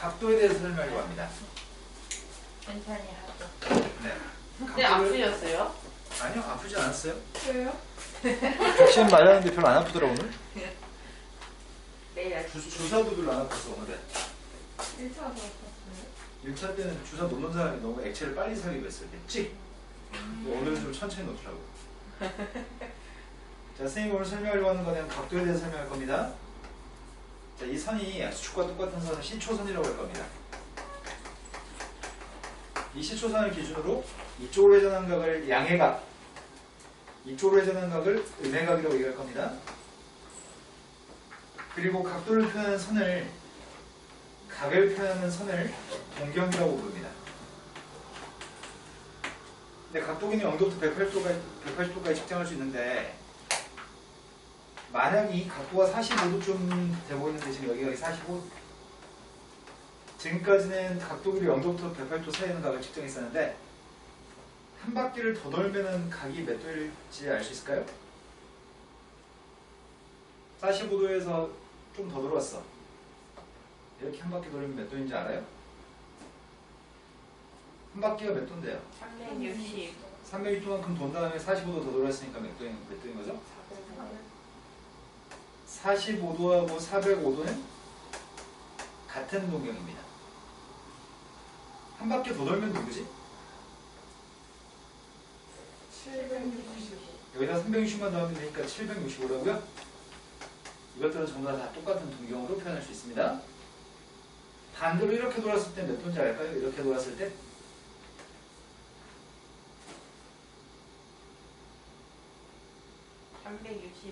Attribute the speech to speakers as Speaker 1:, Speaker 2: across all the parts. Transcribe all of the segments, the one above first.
Speaker 1: 각도에 대해서 설명하려고 합니다.
Speaker 2: 천천히 하죠.
Speaker 1: 네.
Speaker 2: 근데 아프셨어요?
Speaker 1: 아니요, 아프지 않았어요.
Speaker 2: 왜요?
Speaker 1: 백신 맞았는데 별로 안 아프더라 오늘.
Speaker 2: 내일 아침.
Speaker 1: 주사도 별로 안 아팠어 오늘.
Speaker 3: 1차도 아팠어요?
Speaker 1: 1차 때는 주사 놓는 사람이 너무 액체를 빨리 살리고 했을 때 찍! 오늘은 좀 천천히 놓더라고. 자, 선생님이 오늘 설명하려고 하는 거는 각도에 대해서 설명할 겁니다. 자, 이 선이 X축과 똑같은 선을 시초선이라고 할 겁니다. 이 시초선을 기준으로 이쪽으로 회전한 각을 양해각, 이쪽으로 회전한 각을 음해각이라고 얘기할 겁니다. 그리고 각도를 표현하는 선을, 각을 표현하는 선을 동경이라고 부릅니다. 근데 각도기는 0도부터 180도까지 측정할 수 있는데, 만약 이 각도가 45도쯤 되고 있는데 지금 여기가 45, 지금까지는 각도기를 0도부터 180도 사이에 있는 각을 측정했었는데 한 바퀴를 더 돌면은 각이 몇 도일지 알 수 있을까요? 45도에서 좀 더 돌았어. 이렇게 한 바퀴 돌리면 몇 도인지 알아요? 한 바퀴가 몇 도인데요?
Speaker 2: 360.
Speaker 1: 360도만큼 돈 다음에 45도 더 돌았으니까 몇 도인 거죠? 45도하고 405도는 같은 동경입니다. 한 바퀴 더 돌면 누구지?
Speaker 3: 760.
Speaker 1: 여기다 360만 더하면 되니까 765라고요? 이것들은 전부 다 똑같은 동경으로 표현할 수 있습니다. 반대로 이렇게 돌았을 때 몇 도인지 알까요? 이렇게 돌았을 때?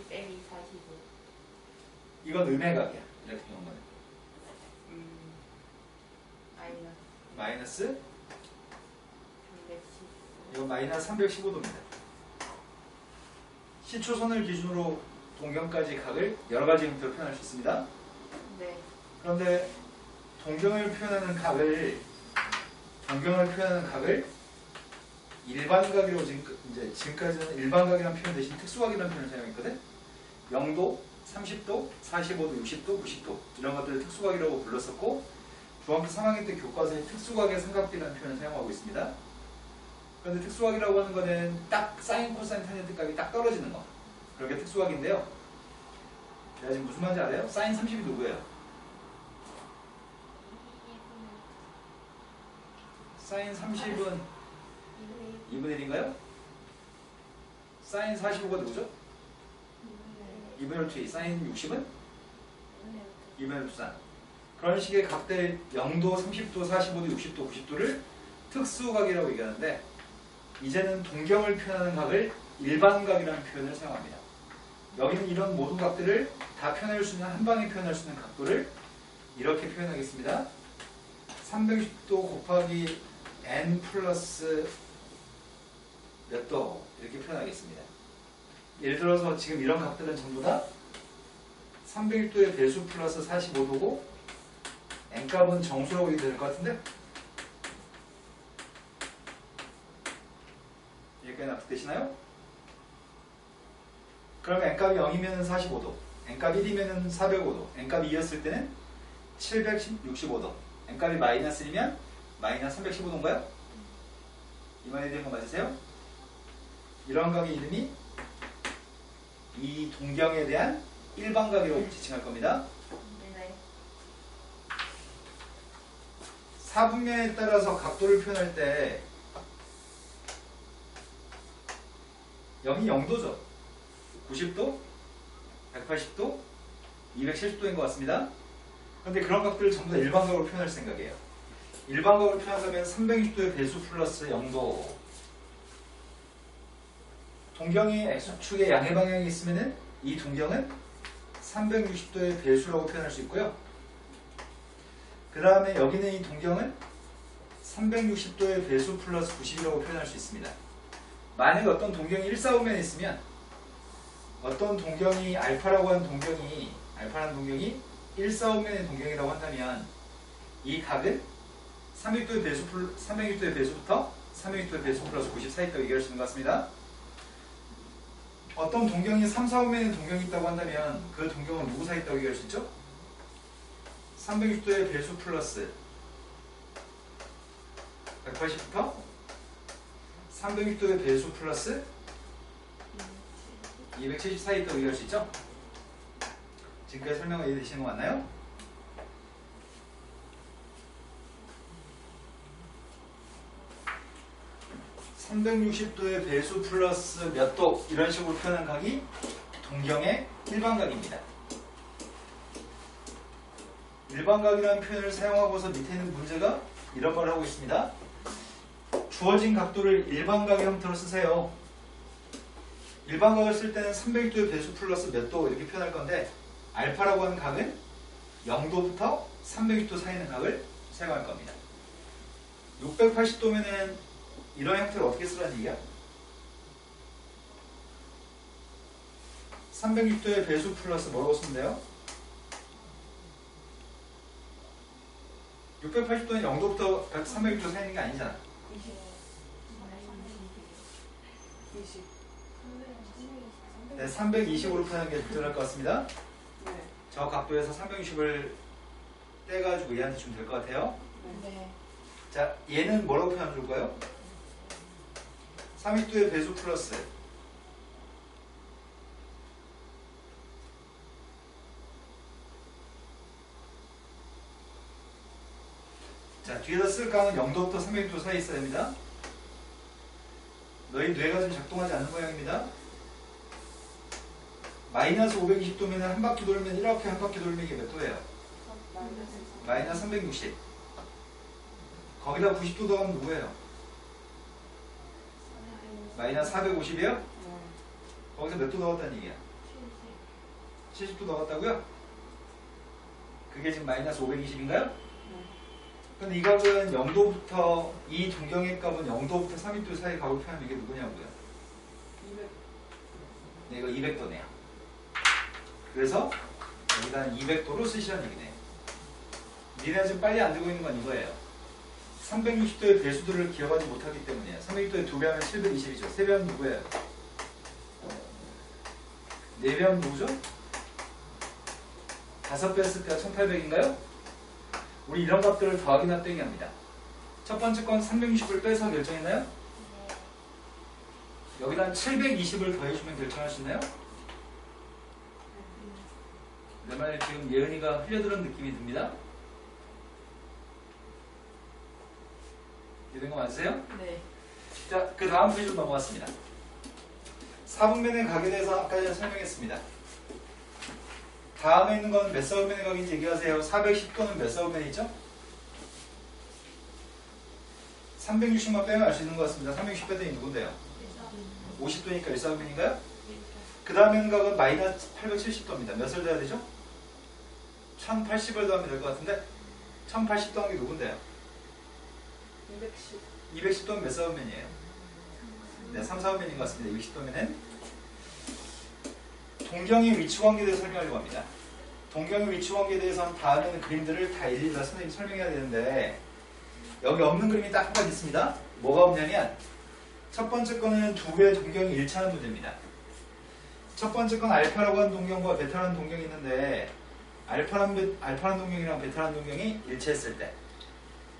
Speaker 2: 빼기 45.
Speaker 1: 이건 음해각이야. 이렇게 도는 거는.
Speaker 2: 마이너스.
Speaker 1: 마이너스
Speaker 2: 310.
Speaker 1: 이건 마이너스 315도입니다. 시초선을 기준으로 동경까지 각을 여러 가지 형태로 표현할 수 있습니다.
Speaker 2: 네.
Speaker 1: 그런데 동경을 표현하는 각을 일반각이라고 지금까지는 일반각이라는 표현 대신 특수각이라는 표현을 사용했거든. 0도, 30도, 45도, 60도, 90도 이런 것들을 특수각이라고 불렀었고 중학교 3학년 때 교과서에 특수각의 삼각대라는 표현을 사용하고 있습니다. 그런데 특수각이라고 하는 거는 딱 사인, 코사인, 탄젠트 값이 딱 떨어지는 거. 그게 특수각인데요. 내가 지금 무슨 말인지 알아요? 사인 30이 누구예요? 사인 30은 2분의 1인가요? 사인 45가 누구죠? 2분의 1 2. 사인 60은? 2분의 1 2산. 그런 식의 각들 0도, 30도, 45도, 60도, 90도를 특수각이라고 얘기하는데 이제는 동경을 표현하는 각을 일반각이라는 표현을 사용합니다. 여기는 이런 모든 각들을 다 표현할 수 있는, 한 방에 표현할 수 있는 각도를 이렇게 표현하겠습니다. 360도 곱하기 n 플러스 몇 도 이렇게 표현하겠습니다. 예를 들어서 지금 이런 각들은 전부 다 360도의 배수 플러스 45도고 n값은 정수라고 얘기 될 것 같은데 여기까지 납득되시나요? 그러면 n값이 0이면 45도, n값 1이면 405도, n값이 2였을 때는 765도, n값이 마이너스 1이면 마이너스 315도인가요? 이 말이 되는 거 맞으세요? 이런 각의 이름이 이 동경에 대한 일반각이라고 지칭할 겁니다.
Speaker 2: 네.
Speaker 1: 사분면에 따라서 각도를 표현할 때 0이 0도죠. 90도, 180도, 270도인 것 같습니다. 그런데 그런 각들을 전부 다 일반각으로 표현할 생각이에요. 일반각으로 표현하면 360도의 배수 플러스 0도. 동경이 X축의 양의 방향이 있으면 이 동경은 360도의 배수라고 표현할 수 있고요. 그 다음에 여기는 이 동경은 360도의 배수 플러스 90이라고 표현할 수 있습니다. 만약에 어떤 동경이 일사분면에 있으면 어떤 동경이 알파라고 하는 동경이 일사분면의 동경이라고 한다면 이 각은 360도의 배수부터 360도의 배수 플러스 90 사이 있다고 얘기할 수 있는 것 같습니다. 어떤 동경이 3, 4분면의 동경이 있다고 한다면 그 동경은 누구 사이 있다고 얘기할 수 있죠? 360도의 배수 플러스 180부터 360도의 배수 플러스 270 사이 있다고 얘기할 수 있죠? 지금까지 설명을 이해되시는 거 맞나요? (360도의) 배수 플러스 몇 도 이런 식으로 표현한 각이 동경의 일반각입니다. 일반각이라는 표현을 사용하고서 밑에 있는 문제가 이런 말을 하고 있습니다. 주어진 각도를 일반각의 형태로 쓰세요. 일반각을 쓸 때는 360도의 배수 플러스 몇 도 이렇게 표현할 건데 알파라고 하는 각은 0도부터 360도 사이 있는 각을 사용할 겁니다. 680도면은 이런 형태를 어떻게 쓰라는 얘기야? 360도의 배수 플러스 뭐라고 쓰면 돼요? 680도는 0도부터 360도 사이 있는 게 아니잖아.
Speaker 3: 20.
Speaker 1: 네, 320으로 표현하는 게 적절할 것 같습니다.
Speaker 3: 네.
Speaker 1: 저 각도에서 360을 떼가지고 얘한테 주면 될 것 같아요.
Speaker 2: 네.
Speaker 1: 자, 얘는 뭐라고 표현해 줄까요? 360도의 배수 플러스 자, 뒤에다 쓸 각은 0도부터 360도 사이 있어야 됩니다. 너희 뇌가 좀 작동하지 않는 모양입니다. 마이너스 520도면 한 바퀴 돌면 이렇게 한 바퀴 돌면 이게 몇 도예요? 마이너스 360. 거기다 90도 더하면 누구예요? 마이너스 450이에요? 거기서 몇 도 넣었다는 얘기야? 70도 넣었다고요? 그게 지금 마이너스 520인가요? 근데 이 값은 0도부터 이 동경의 값은 0도부터 360도 사이 값을 표현하면 이게 누구냐고요?
Speaker 3: 200.
Speaker 1: 네, 이거 200도네요. 그래서 여기다 200도로 쓰시라는 얘기네요. 니네 지금 빨리 안 되고 있는 건 이거예요. 360도의 배수들을 기억하지 못하기 때문이에요. 360도의 2배하면 720이죠. 3배하면 누구예요? 4배하면 누구죠? 5배 했을 때가 1800인가요? 우리 이런 값들을 더하기나 빼기 합니다. 첫 번째 건 360을 빼서 결정했나요? 여기다 720을 더해주면 결정할 수 있나요? 내 말 지금 예은이가 흘려들은 느낌이 듭니다. 이해된 거 맞으세요?
Speaker 2: 네.
Speaker 1: 자, 그 다음 페이지로 넘어갔습니다. 4분면의 각에 대해서 아까 전에 설명했습니다. 다음에 있는 건 몇 사분면의 각인지 얘기하세요. 410도는 몇 사분면이죠? 360만 빼면 알 수 있는 것 같습니다. 360 빼더니 누군데요? 50도니까 1사분면인가요? 그 다음에 있는 각은 마이너스 870도입니다. 몇을 더해야 되죠? 1080을 더하면 될 것 같은데 1080 더한 게 누군데요?
Speaker 3: 210.
Speaker 1: 210도면 몇 사분면이에요? 네, 3사분면인 것 같습니다. 210도면은 동경의 위치관계에 대해서 설명하려고 합니다. 동경의 위치관계에 대해서는 다음에는 그림들을 다 일일이 다 선생님이 설명해야 되는데 여기 없는 그림이 딱 한 가지 있습니다. 뭐가 없냐면 첫 번째 거는 두 개의 동경이 일치하는 문제입니다. 첫 번째 건 알파라고 하는 동경과 베타라는 동경이 있는데 알파라는 동경이랑 베타라는 동경이 일치했을 때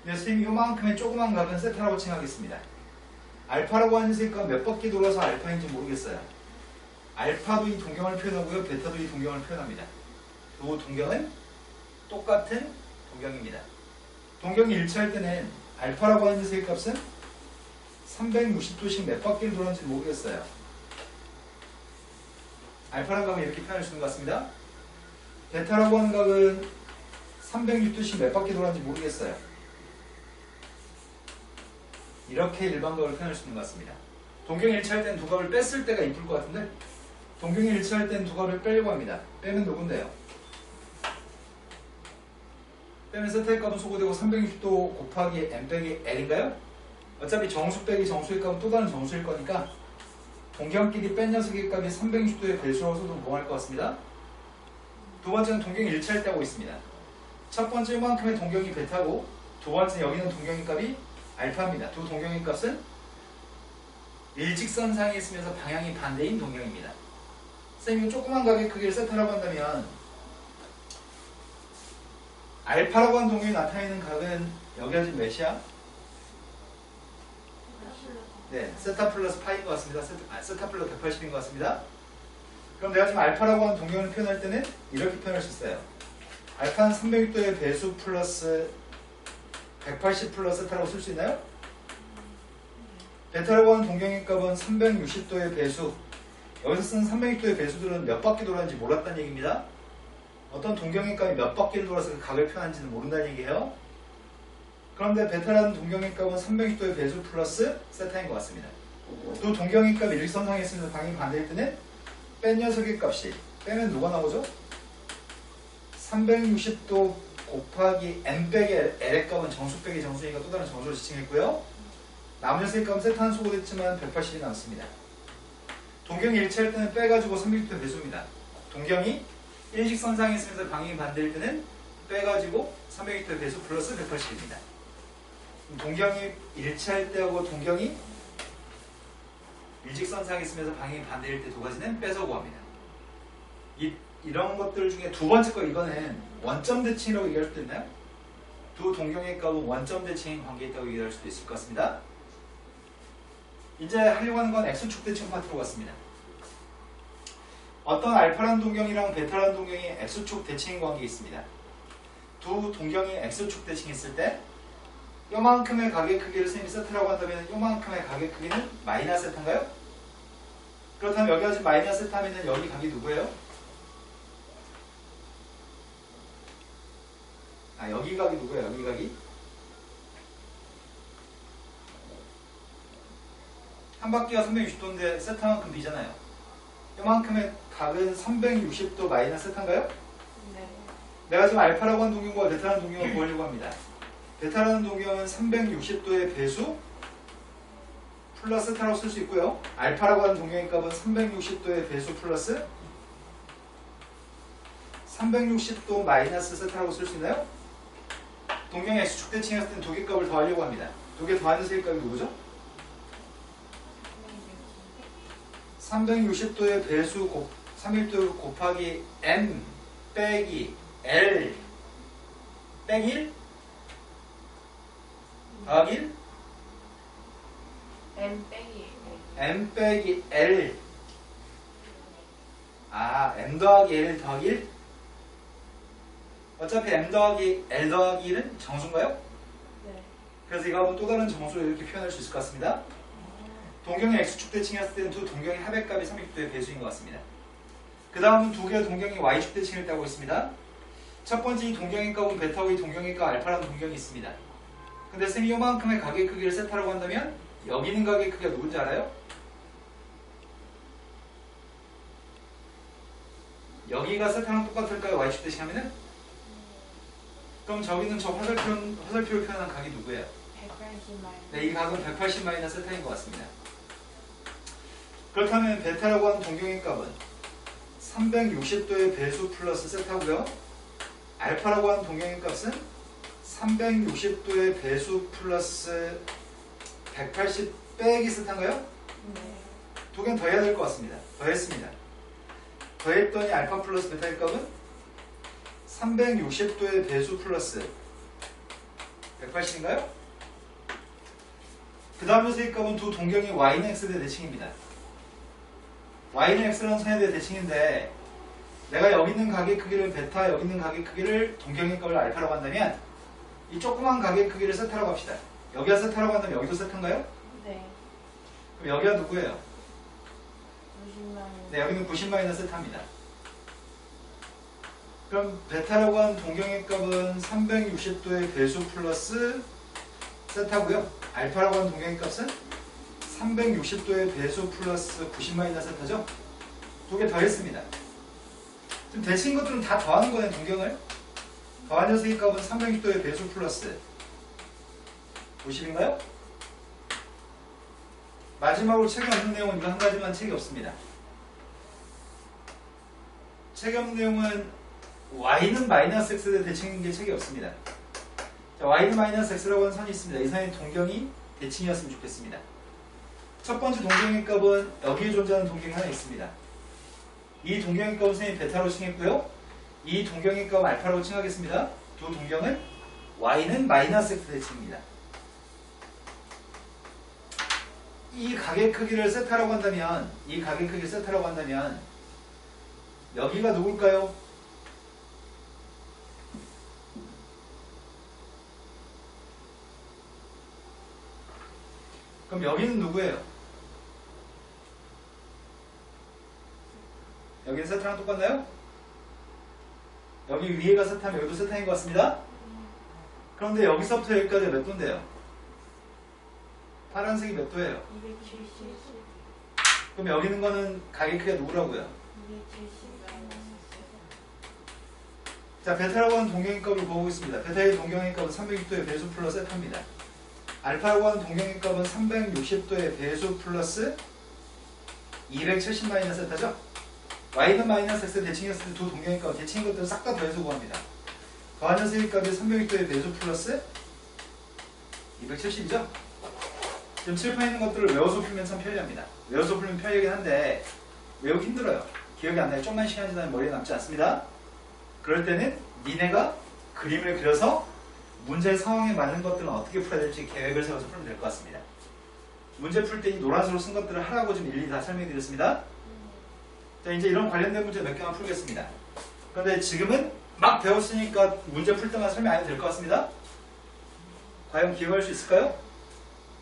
Speaker 1: 근데 선생님이 요만큼의 조그만 각은 세타라고 칭하겠습니다. 알파라고 하는 색깔 몇 바퀴 돌아서 알파인지 모르겠어요. 알파도 이 동경을 표현하고요. 베타도 이 동경을 표현합니다. 두 동경은 똑같은 동경입니다. 동경이 일치할 때는 알파라고 하는 색값은 360도씩 몇 바퀴를 돌았는지 모르겠어요. 알파라는 각은 이렇게 표현할 수 있는 것 같습니다. 베타라고 하는 각은 360도씩 몇 바퀴 돌았는지 모르겠어요. 이렇게 일반각을 표현할 수 있는 것 같습니다. 동경이 일치할 때는 두 값을 뺐을 때가 이쁠 것 같은데 동경이 일치할 때는 두 값을 빼려고 합니다. 빼면 누군데요? 빼면 세타의 값은 소거되고 360도 곱하기 n 빼기 l인가요? 어차피 정수 빼기 정수의 값은 또 다른 정수일 거니까 동경끼리 뺀 녀석의 값이 360도의 배수로서도 무방할 것 같습니다. 두 번째는 동경이 일치할 때 하고 있습니다. 첫 번째 이만큼의 동경이 베타고 두 번째는 여기 있는 동경의 값이 알파입니다. 두 동경의 값은 일직선상에 있으면서 방향이 반대인 동경입니다. 선생님이 조그만 각의 크기를 세타라고 한다면 알파라고 하는 동경이 나타내는 각은 여기가 지금 몇이야? 네, 세타 플러스 파인 것 같습니다. 세타 플러스 180인 것 같습니다. 그럼 내가 지금 알파라고 하는 동경을 표현할 때는 이렇게 표현할 수 있어요. 알파는 360도의 배수 플러스 180 플러스 세타라고 쓸 수 있나요? 베타라고 하는 동경의 값은 360도의 배수. 여기서 쓴 360도의 배수들은 몇 바퀴 돌았는지 몰랐다는 얘기입니다. 어떤 동경의 값이 몇 바퀴를 돌아서 그 각을 표현하는지는 모른다는 얘기예요. 그런데 베타라는 동경의 값은 360도의 배수 플러스 세타인 것 같습니다. 또 동경의 값이 일직선상에 있으면서 방향이 반대일 때는 뺀 녀석의 값이 빼면 누가 나오죠? 360도 곱하기 n 빼기 l의 값은 정수 빼기 정수니까 또 다른 정수로 지칭했고요. 남은 녀석의 값은 세타는 소거됐지만 180이 남습니다. 동경이 일치할 때는 빼가지고 360도 배수입니다. 동경이 일직선상에 있으면서 방향이 반대일 때는 빼가지고 360도 배수 플러스 180입니다. 동경이 일치할 때하고 동경이 일직선상에 있으면서 방향이 반대일 때 두 가지는 빼서 구합니다. 이런 것들 중에 두 번째 거 이거는 원점 대칭이라고 얘기할 수도 있나요? 두 동경의 값은 원점 대칭 관계에 있다고 얘기할 수도 있을 것 같습니다. 이제 하려고 하는 건 X축 대칭 파트로 갔습니다. 어떤 알파라는 동경이랑 베타라는 동경이 X축 대칭 관계에 있습니다. 두 동경이 X축 대칭했을 때 요만큼의 각의 크기를 선생님이 세타라고 한다면 요만큼의 각의 크기는 마이너스 세타인가요? 그렇다면 여기가 지금 마이너스 세타면 여기 각이 누구예요? 여기 각이 누구예요? 여기 각이? 한 바퀴가 360도인데 세타만큼 비잖아요. 요만큼의 각은 360도 마이너스 세타인가요?
Speaker 2: 네.
Speaker 1: 내가 지금 알파라고 하는 동경과 베타라는 동경을 구하려고 합니다. 베타라는 동경은 360도의 배수 플러스 세타라고 쓸 수 있고요. 알파라고 하는 동경의 값은 360도의 배수 플러스 360도 마이너스 세타라고 쓸 수 있나요? 동경의 X축 대칭했을 때는 두 개 값을 더하려고 합니다. 두 개 더하는 세 값이 누구죠? 360도의 배수 360도 곱하기 m 빼기 l 빼기 1 더하기 1 m 빼기 l m 더하기 l 더하기 1 어차피 m 더하기 l 더하기 1은 정수인가요?
Speaker 2: 네.
Speaker 1: 그래서 이거 한번 또 다른 정수로 이렇게 표현할 수 있을 것 같습니다. 동경의 X축 대칭했을 때는 두 동경의 합의값이 360도의 배수인 것 같습니다. 그 다음은 두 개의 동경이 Y축 대칭을 따고 있습니다. 첫 번째 이 동경의 값은 베타고 이 동경의 값 알파라는 동경이 있습니다. 근데 선생님이 요만큼의 각의 크기를 세타라고 한다면 여기 있는 각의 크기가 누군지 알아요? 여기가 세타랑 똑같을까요? Y축 대칭하면은? 그럼 저기는 저 화살표를 표현한 각이 누구예요?
Speaker 2: 180 마이너스.
Speaker 1: 네, 이 각은 180 마이너스 세타인 것 같습니다. 그렇다면 베타라고 하는 동경의 값은 360도의 배수 플러스 세타고요. 알파라고 하는 동경의 값은 360도의 배수 플러스 180 빼기 세타인가요?
Speaker 2: 네.
Speaker 1: 두 개는 더해야 될 것 같습니다. 더했습니다. 더했더니 알파 플러스 베타의 값은 360도의 배수 플러스 180인가요? 그 다음 녀석의 값은 두 동경이 y는 x에 대해 대칭입니다. y는 x라는 선에 대해 대칭인데 내가 여기 있는 각의 크기를 베타, 여기 있는 각의 크기를 동경의 값을 알파라고 한다면 이 조그만 각의 크기를 세타라고 합시다. 여기가 세타라고 한다면 여기도 세타인가요?
Speaker 2: 네.
Speaker 1: 그럼 여기가 누구예요?
Speaker 2: 90 마이너스.
Speaker 1: 네, 여기는 90 마이너스 세타입니다. 그럼 베타라고 하는 동경의 값은 360도의 배수 플러스 세타고요. 알파라고 하는 동경의 값은 360도의 배수 플러스 90 마이너스 세타죠. 두 개 더했습니다. 지금 대칭 것들은 다 더하는 거예요. 동경을. 더한 녀석의 값은 360도의 배수 플러스 90인가요? 마지막으로 책에 없는 내용은 이거 한 가지만 책이 없습니다. 책에 없는 내용은 y는 마이너스 x에 대해 대칭인 게 책이 없습니다. 자, y는 마이너스 x라고 하는 선이 있습니다. 이 선의 동경이 대칭이었으면 좋겠습니다. 첫 번째 동경의 값은 여기에 존재하는 동경이 하나 있습니다. 이 동경의 값은 선생님이 베타로 칭했고요. 이 동경의 값은 알파라고 칭하겠습니다. 두 동경은 y는 마이너스 x 대칭입니다. 이 가계 크기를 세타라고 한다면 여기가 누굴까요? 그럼 여기는 누구예요? 여기는 세타랑 똑같나요? 여기 위에가 세타면 여기도 세타인 것 같습니다. 그런데 여기서부터 여기까지 몇 도인데요? 파란색이 몇 도예요?
Speaker 2: 270.
Speaker 1: 그럼 여기 있는 거는 가계 크기가 누구라고요?
Speaker 2: 270.
Speaker 1: 자, 베타라고 하는 동경의 값을 구하겠습니다. 베타의 동경의 값은 360도의 배수 플러스 세타입니다. 알파라고 하는 동경의 값은 360도의 배수 플러스 270 마이너스 세타죠? y는 마이너스 x 대칭했을 때 두 동경의 값, 대칭인 것들은 싹 다 더해서 구합니다. 더하는 세의 값이 360도의 배수 플러스 270이죠? 지금 칠판에 있는 것들을 외워서 풀면 참 편리합니다. 외워서 풀면 편리하긴 한데 외우기 힘들어요. 기억이 안 나요. 좀만 시간이 지나면 머리에 남지 않습니다. 그럴 때는 니네가 그림을 그려서 문제 상황에 맞는 것들은 어떻게 풀어야 될지 계획을 세워서 풀면 될 것 같습니다. 문제 풀 때 이 노란색으로 쓴 것들을 하라고 좀 일일이 다 설명해 드렸습니다. 자, 이제 이런 관련된 문제 몇 개만 풀겠습니다. 그런데 지금은 막 배웠으니까 문제 풀 때만 설명 안 해도 될 것 같습니다. 과연 기억할 수 있을까요?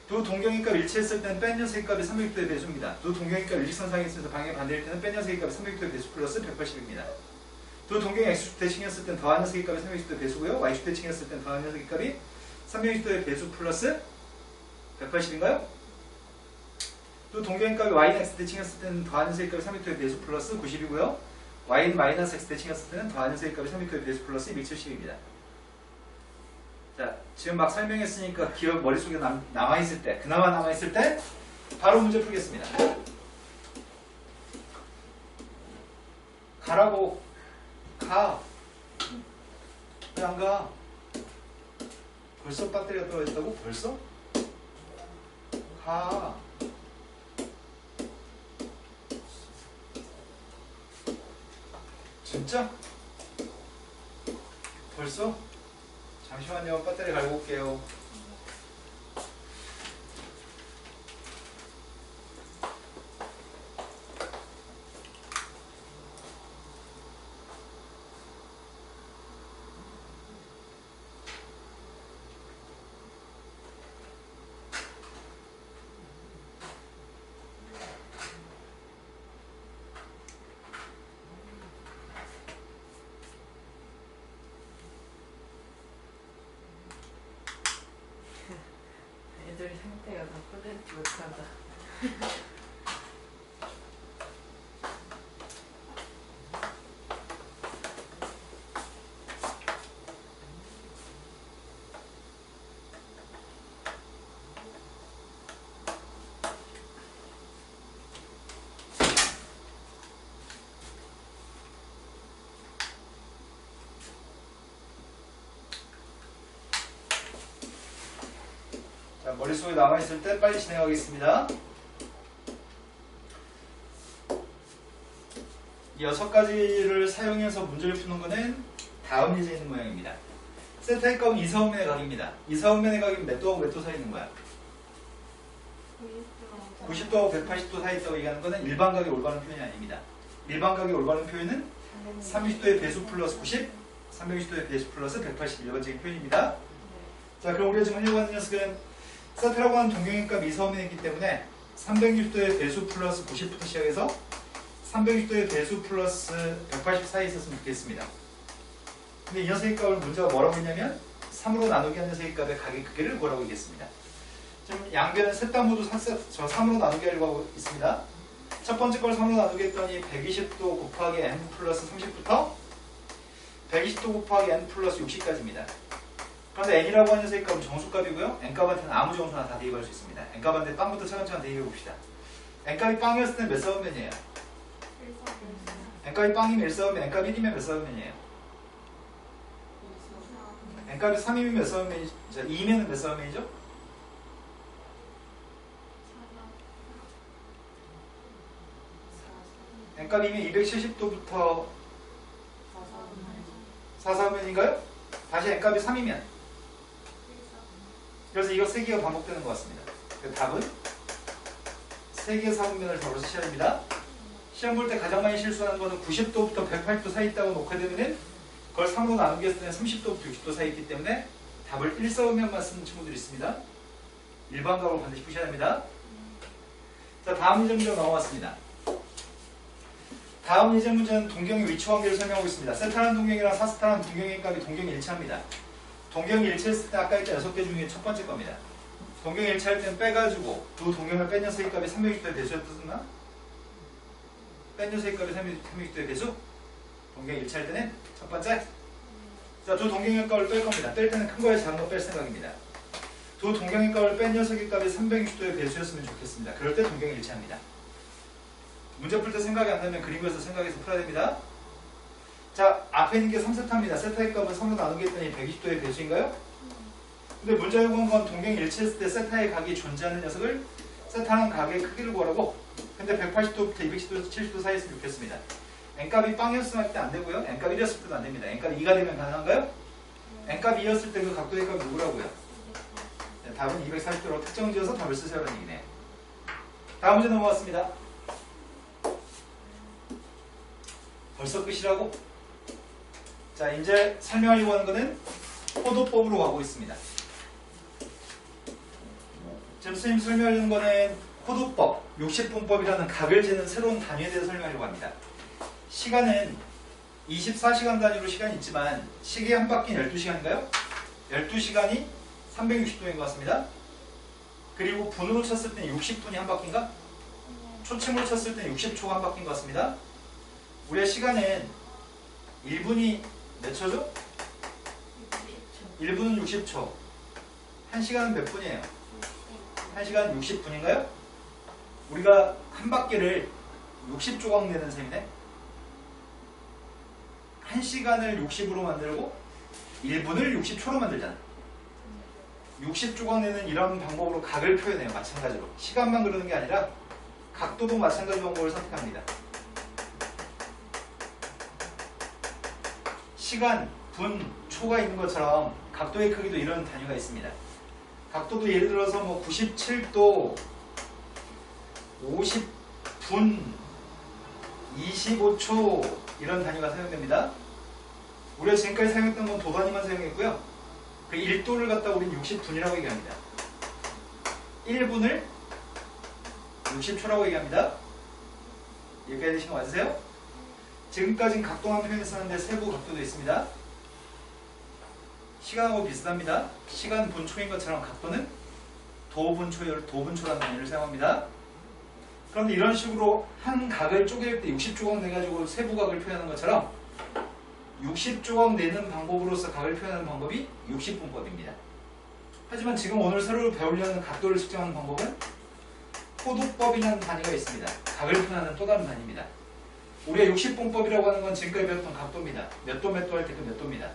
Speaker 1: 두 동경의 값 일치했을 때는 뺀 녀석의 값이 360도의 배수입니다. 두 동경의 값 일직선상에 있어서 방향이 반대일 때는 뺀 녀석의 값이 360도의 배수 플러스 180입니다. 두 동경의 x축 대칭했을 때는 더한 녀석의 값이 360도의 배수고요. y축 대칭했을 때는 더한 녀석의 값이 360도의 배수 플러스 180인가요? 또 동경의 값이 y는 x 대칭했을 때는 더한 녀석의 값이 360도의 배수 플러스 90이고요. y는 마이너스 x 대칭했을 때는 더한 녀석의 값이 360도의 배수 플러스 270입니다. 자, 지금 막 설명했으니까 기억 머릿속에 남아있을 때, 그나마 남아있을 때 바로 문제 풀겠습니다. 가라고. 가. 왜 안 가? 벌써 배터리가 떨어졌다고? 벌써? 가. 진짜? 벌써? 잠시만요. 배터리 갈고 올게요.
Speaker 2: 애들 상태가 나쁘지 못하다.
Speaker 1: 자, 머릿속에 남아있을 때 빨리 진행하겠습니다. 이 6가지를 사용해서 문제를 푸는 것은 다음 예제에 있는 모양입니다. 세타의 값은 이사분면의 각입니다. 이사분면의 각이 몇 도하고 몇 도 사이 있는 거야? 90도하고 180도 사이 있다고 얘기하는 것은 일반각의 올바른 표현이 아닙니다. 일반각의 올바른 표현은 30도의 배수 플러스 90, 360도의 배수 플러스 180 일반적인 표현입니다. 자, 그럼 우리가 지금 하려고 하는 녀석은 세타라고 하는 동경의 값이 이사분면이기 때문에 360도의 배수 플러스 90부터 시작해서 360도의 배수 플러스 180 사이에 있었으면 좋겠습니다. 근데 이 녀석의 값을 문제가 뭐라고 했냐면 3으로 나누기 한 녀석의 값의 가계 크기를 구하라고 얘기했습니다. 지금 양변은 셋 다 모두 3으로 나누기 하려고 하고 있습니다. 첫 번째 걸 3으로 나누기 했더니 120도 곱하기 n 플러스 30부터 120도 곱하기 n 플러스 60까지입니다. 그런데 n이라고 하는 녀석의 값은 정수값이고요. n값한테는 아무 정수나 다 대입할 수 있습니다. n값한테 빵부터 차근차근 대입해 봅시다. n값이 빵이었을 때는 몇 사분면이에요? n값이 빵이면 1사분면, n값이 1이면 몇 사분면이에요? n값이 3이면 몇 사분면이죠? 2면은 몇 사분면이죠? n값이면 270도부터 4사분면인가요? 다시 n값이 3이면 그래서 이거 3개가 반복되는 것 같습니다. 그 답은 3개의 4분면을 답으로 쓰셔야 됩니다. 시험 볼 때 가장 많이 실수하는 거는 90도부터 180도 사이 있다고 놓게 되면 그걸 3으로 나누게 했을 때는 30도부터 60도 사이 있기 때문에 답을 1사분면만 쓰는 친구들이 있습니다. 일반값으로 반드시 푸셔야 됩니다. 자, 다음 예제 문제로 넘어갔습니다. 다음 예제 문제는 동경의 위치 관계를 설명하고 있습니다. 세타라는 동경이랑 사스타라는 동경의 값이 동경이 일치합니다. 동경이 일치했을 때 아까 했던 6개 중에 첫 번째 겁니다. 동경이 일치할 때는 빼가지고 두 동경을 뺀 녀석의 값이 360도의 배수였었나? 뺀 녀석의 값이 360도의 배수? 동경이 일치할 때는 첫 번째. 자, 두 동경의 값을 뺄 겁니다. 뺄 때는 큰 거에 작은 거 뺄 생각입니다. 두 동경의 값을 뺀 녀석의 값이 360도의 배수였으면 좋겠습니다. 그럴 때 동경이 일치합니다. 문제 풀 때 생각이 안 나면 그림 그려서 생각해서 풀어야 됩니다. 자, 앞에 있는 게 3세타입니다. 세타의 값은 3으로 나누게 했더니 120도의 배수인가요? 근데 문제 요구한 건 동경이 일치했을 때 세타의 각이 존재하는 녀석을 세타는 각의 크기를 구하라고. 근데 180도부터 210도에서 70도 사이 있으면 좋겠습니다. n값이 빵이었으면 할 때 안 되고요. n값 1이었을 때도 안 됩니다. n값이 2가 되면 가능한가요? n값이 2였을 때 그 각도의 값이 누구라고요? 네, 답은 240도로 특정 지어서 답을 쓰세요라는 얘기네요. 다음 문제 넘어갔습니다. 벌써 끝이라고? 자, 이제 설명하려고 하는 거는 호도법으로 가고 있습니다. 지금 선생님 설명하려는 거는 호도법, 60분법이라는 각을 재는 새로운 단위에 대해서 설명하려고 합니다. 시간은 24시간 단위로 시간이 있지만 시계 한 바퀴는 12시간인가요? 12시간이 360도인 것 같습니다. 그리고 분으로 쳤을 때는 60분이 한 바퀴인가? 초침으로 쳤을 때는 60초가 한 바퀴인 것 같습니다. 우리의 시간은 1분이 몇 초죠? 1분은 60초. 1시간은 몇 분이에요? 1시간 60분인가요? 우리가 한 바퀴를 60조각 내는 셈이네? 1시간을 60으로 만들고 1분을 60초로 만들잖아. 60조각 내는 이런 방법으로 각을 표현해요. 마찬가지로. 시간만 그러는 게 아니라 각도도 마찬가지 방법을 선택합니다. 시간, 분, 초가 있는 것처럼 각도의 크기도 이런 단위가 있습니다. 각도도 예를 들어서 뭐 97도, 50분, 25초 이런 단위가 사용됩니다. 우리가 지금까지 사용했던 건 도 단위만 사용했고요. 그 1도를 갖다 우리는 60분이라고 얘기합니다. 1분을 60초라고 얘기합니다. 여기까지 되신 거 맞으세요? 지금까지는 각도만 표현했었는데 세부 각도도 있습니다. 시간하고 비슷합니다. 시간 분초인 것처럼 각도는 도분초라는 단위를 사용합니다. 그런데 이런 식으로 한 각을 쪼갤 때 60조각 내가지고 세부각을 표현하는 것처럼 60조각 내는 방법으로서 각을 표현하는 방법이 60분법입니다. 하지만 지금 오늘 새로 배우려는 각도를 측정하는 방법은 호도법이라는 단위가 있습니다. 각을 표현하는 또 다른 단위입니다. 우리가 60분법이라고 하는 건 지금까지 배웠던 각도입니다. 몇 도 할 때 그 몇 도입니다.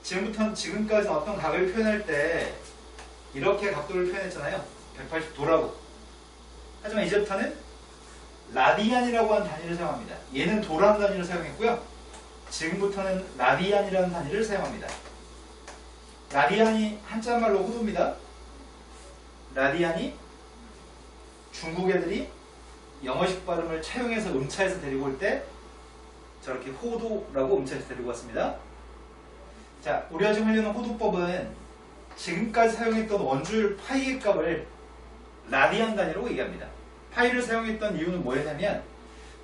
Speaker 1: 지금까지 어떤 각을 표현할 때 이렇게 각도를 표현했잖아요. 180도라고. 하지만 이제부터는 라디안이라고 하는 단위를 사용합니다. 얘는 도라는 단위를 사용했고요. 지금부터는 라디안이라는 단위를 사용합니다. 라디안이 한자말로 호도입니다. 라디안이 중국 애들이 영어식 발음을 차용해서 음차에서 데리고 올 때 저렇게 호도라고 음차에서 데리고 왔습니다. 자, 우리가 지금 하려는 호도법은 지금까지 사용했던 원주율 파이의 값을 라디안 단위로 얘기합니다. 파이를 사용했던 이유는 뭐였냐면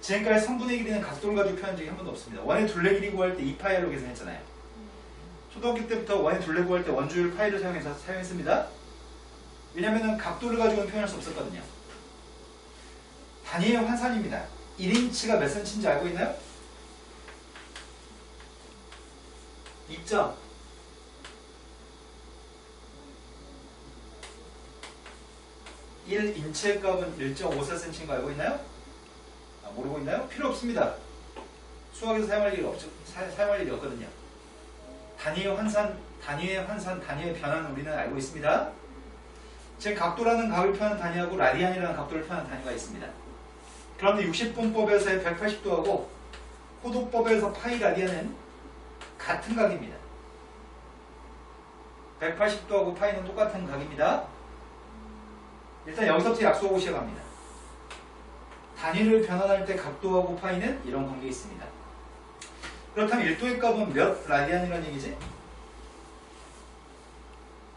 Speaker 1: 지금까지 3분의 1이는 각도를 가지고 표현한 적이 한 번도 없습니다. 원의 둘레 길이 구할 때 2파이로 계산했잖아요. 초등학교 때부터 원의 둘레 구할 때 원주율 파이를 사용해서 사용했습니다. 왜냐하면 각도를 가지고는 표현할 수 없었거든요. 단위의 환산입니다. 1인치가 몇 cm인지 알고 있나요? 2점. 1인치의 값은 1.54cm인 거 알고 있나요? 모르고 있나요? 필요 없습니다. 수학에서 사용할 일이 없거든요. 단위의 환산, 단위의 변화는 우리는 알고 있습니다. 지금 각도라는 각을 표현하는 단위하고 라디안이라는 각도를 표현하는 단위가 있습니다. 그런데 60분법에서의 180도하고 호도법에서 파이 라디안은 같은 각입니다. 180도하고 파이는 똑같은 각입니다. 일단 여기서부터 약속하고 시작합니다. 단위를 변환할 때 각도하고 파이는 이런 관계가 있습니다. 그렇다면 1도의 값은 몇 라디안이라는 얘기지?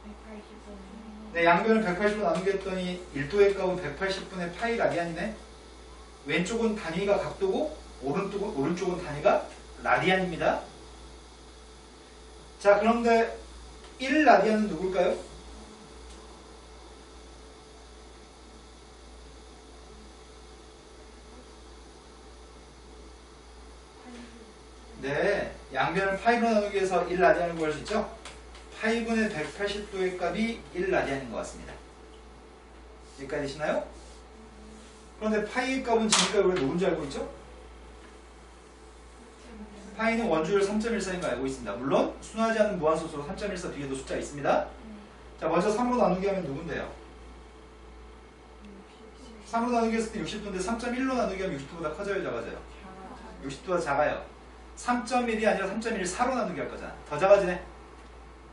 Speaker 2: 180분.
Speaker 1: 네, 양변을 180로 나누게 했더니 1도의 값은 180분의 파이 라디안이네. 왼쪽은 단위가 각도고 오른쪽은 단위가 라디안입니다. 자, 그런데 1 라디안은 누굴까요? 네, 양변을 파이로 나누기 위해서 1 라디안을 구할 수 있죠? 파이분의 180도의 값이 1 라디안인 것 같습니다. 여기까지 되시나요? 그런데 파이의 값은 지금까지 우리가 누군지 알고 있죠? 파이는 원주율 3.14인 거 알고 있습니다. 물론 순하지 않은 무한소수로 3.14 뒤에도 숫자 있습니다. 자, 먼저 3으로 나누기 하면 누군데요? 3으로 나누기 했을 때 60도인데 3.1로 나누기 하면 60도보다 커져요, 작아져요? 60도보다 작아요. 3.1이 아니라 3.14로 나누기 할 거잖아. 더 작아지네.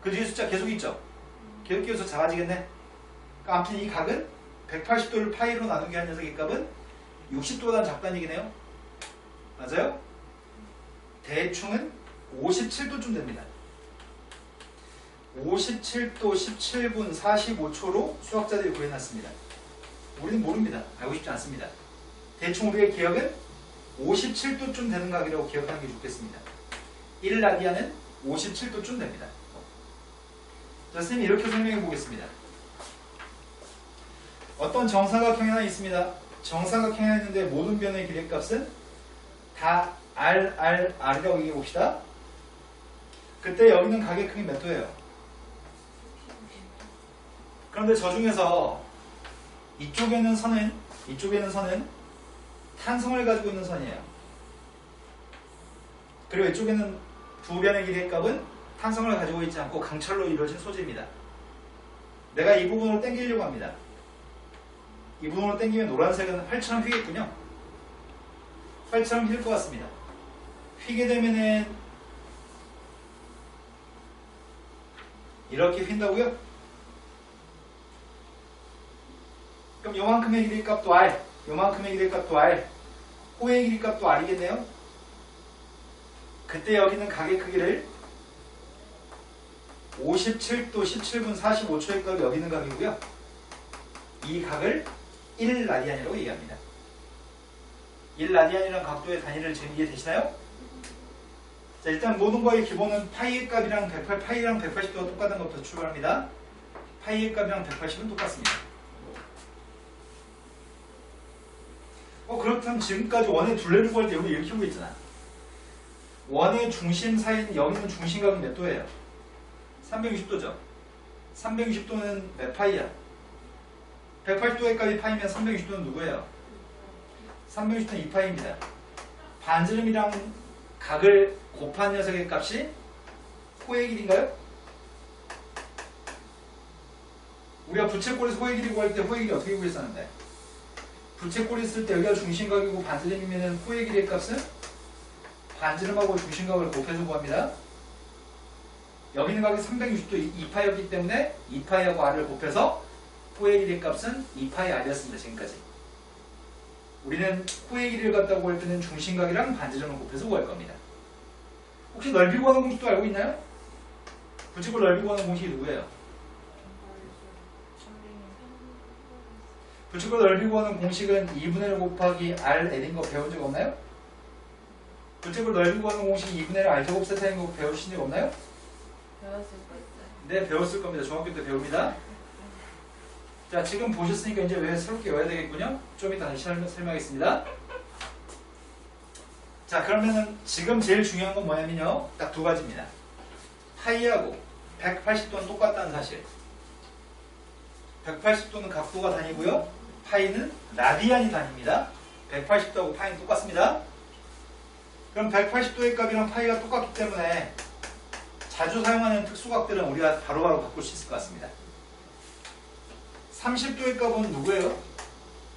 Speaker 1: 그 뒤에 숫자 계속 있죠? 계속 끼워서 작아지겠네. 그러니까 아무튼 이 각은 180도를 파이로 나누기 한 녀석의 값은 60도보다 작다는 얘기네요. 맞아요? 대충은 57도쯤 됩니다. 57도 17분 45초로 수학자들이 구해놨습니다. 우리는 모릅니다. 알고 싶지 않습니다. 대충 우리의 기억은 57도쯤 되는 각이라고 기억하는 게 좋겠습니다. 1 라디안은 57도쯤 됩니다. 자, 선생님이 이렇게 설명해 보겠습니다. 어떤 정사각형이 하나 있습니다. 정사각형이 하나 있는데 모든 변의 기대값은 다 R이라고 얘기해 봅시다. 그때 여기는 각의 크기 몇 도예요? 그런데 저 중에서 이쪽에는 선은 탄성을 가지고 있는 선이에요. 그리고 이쪽에는 두 변의 길이의 값은 탄성을 가지고 있지 않고 강철로 이루어진 소재입니다. 내가 이 부분으로 당기려고 합니다. 이 부분으로 당기면 노란색은 활처럼 휘겠군요. 활처럼 휠 것 같습니다. 휘게 되면은 이렇게 휜다고요? 그럼 요만큼의 길이 값도 R, 요만큼의 길이 값도 R, 호의 길이 값도 R이겠네요? 그때 여기는 각의 크기를 57도 17분 45초의 값이 여기 있는 각이고요. 이 각을 1 라디안이라고 얘기합니다. 1 라디안이라는 각도의 단위를 지금 이해되시나요? 자, 일단 모든 거의 기본은 파이의 값이랑 180도가 똑같은 것부터 출발합니다. 파이의 값이랑 180은 똑같습니다. 그렇다면 지금까지 원의 둘레를 구할 때 여기 이렇게 보고 있잖아. 원의 중심 사이인 여기는 중심각은 몇 도예요? 360도죠. 360도는 몇 파이야? 180도의 값이 파이면 360도는 누구예요? 360도는 2파이입니다. 반지름이랑 각을 곱한 녀석의 값이 호의 길이인가요? 우리가 부채꼴에서 호의 길이 구할 때 호의 길이 어떻게 구했었는데? 부채꼴이 있을 때 여기가 중심각이고 반지름이면 호의 길이의 값은 반지름하고 중심각을 곱해서 구합니다. 여기 있는 각이 360도 2파이였기 때문에 2파이하고 r을 곱해서 호의 길이의 값은 2파이 r이었습니다. 지금까지. 우리는 호의 길이를 갖다 구할 때는 중심각이랑 반지름을 곱해서 구할 겁니다. 혹시 넓이 구하는 공식도 알고 있나요? 부채꼴 넓이 구하는 공식이 누구예요? 부채꼴 넓이 구하는 공식은 2분의 1 곱하기 r L인 거 배운 적 없나요? 부채꼴 넓이 구하는 공식이 2분의 1 r 제곱 세타인 거 배우신 적 없나요?
Speaker 2: 배웠을 거 있어요.
Speaker 1: 네, 배웠을 겁니다. 중학교 때 배웁니다. 자, 지금 보셨으니까 이제 왜 새롭게 외워야 되겠군요. 좀 이따 다시 설명하겠습니다. 자, 그러면은 지금 제일 중요한 건 뭐냐면요. 딱 두 가지입니다. 파이하고 180도는 똑같다는 사실. 180도는 각도가 단위고요. 파이는 라디안이 단위입니다. 180도하고 파이는 똑같습니다. 그럼 180도의 값이랑 파이가 똑같기 때문에 자주 사용하는 특수각들은 우리가 바로바로 바꿀 수 있을 것 같습니다. 30도의 값은 누구예요?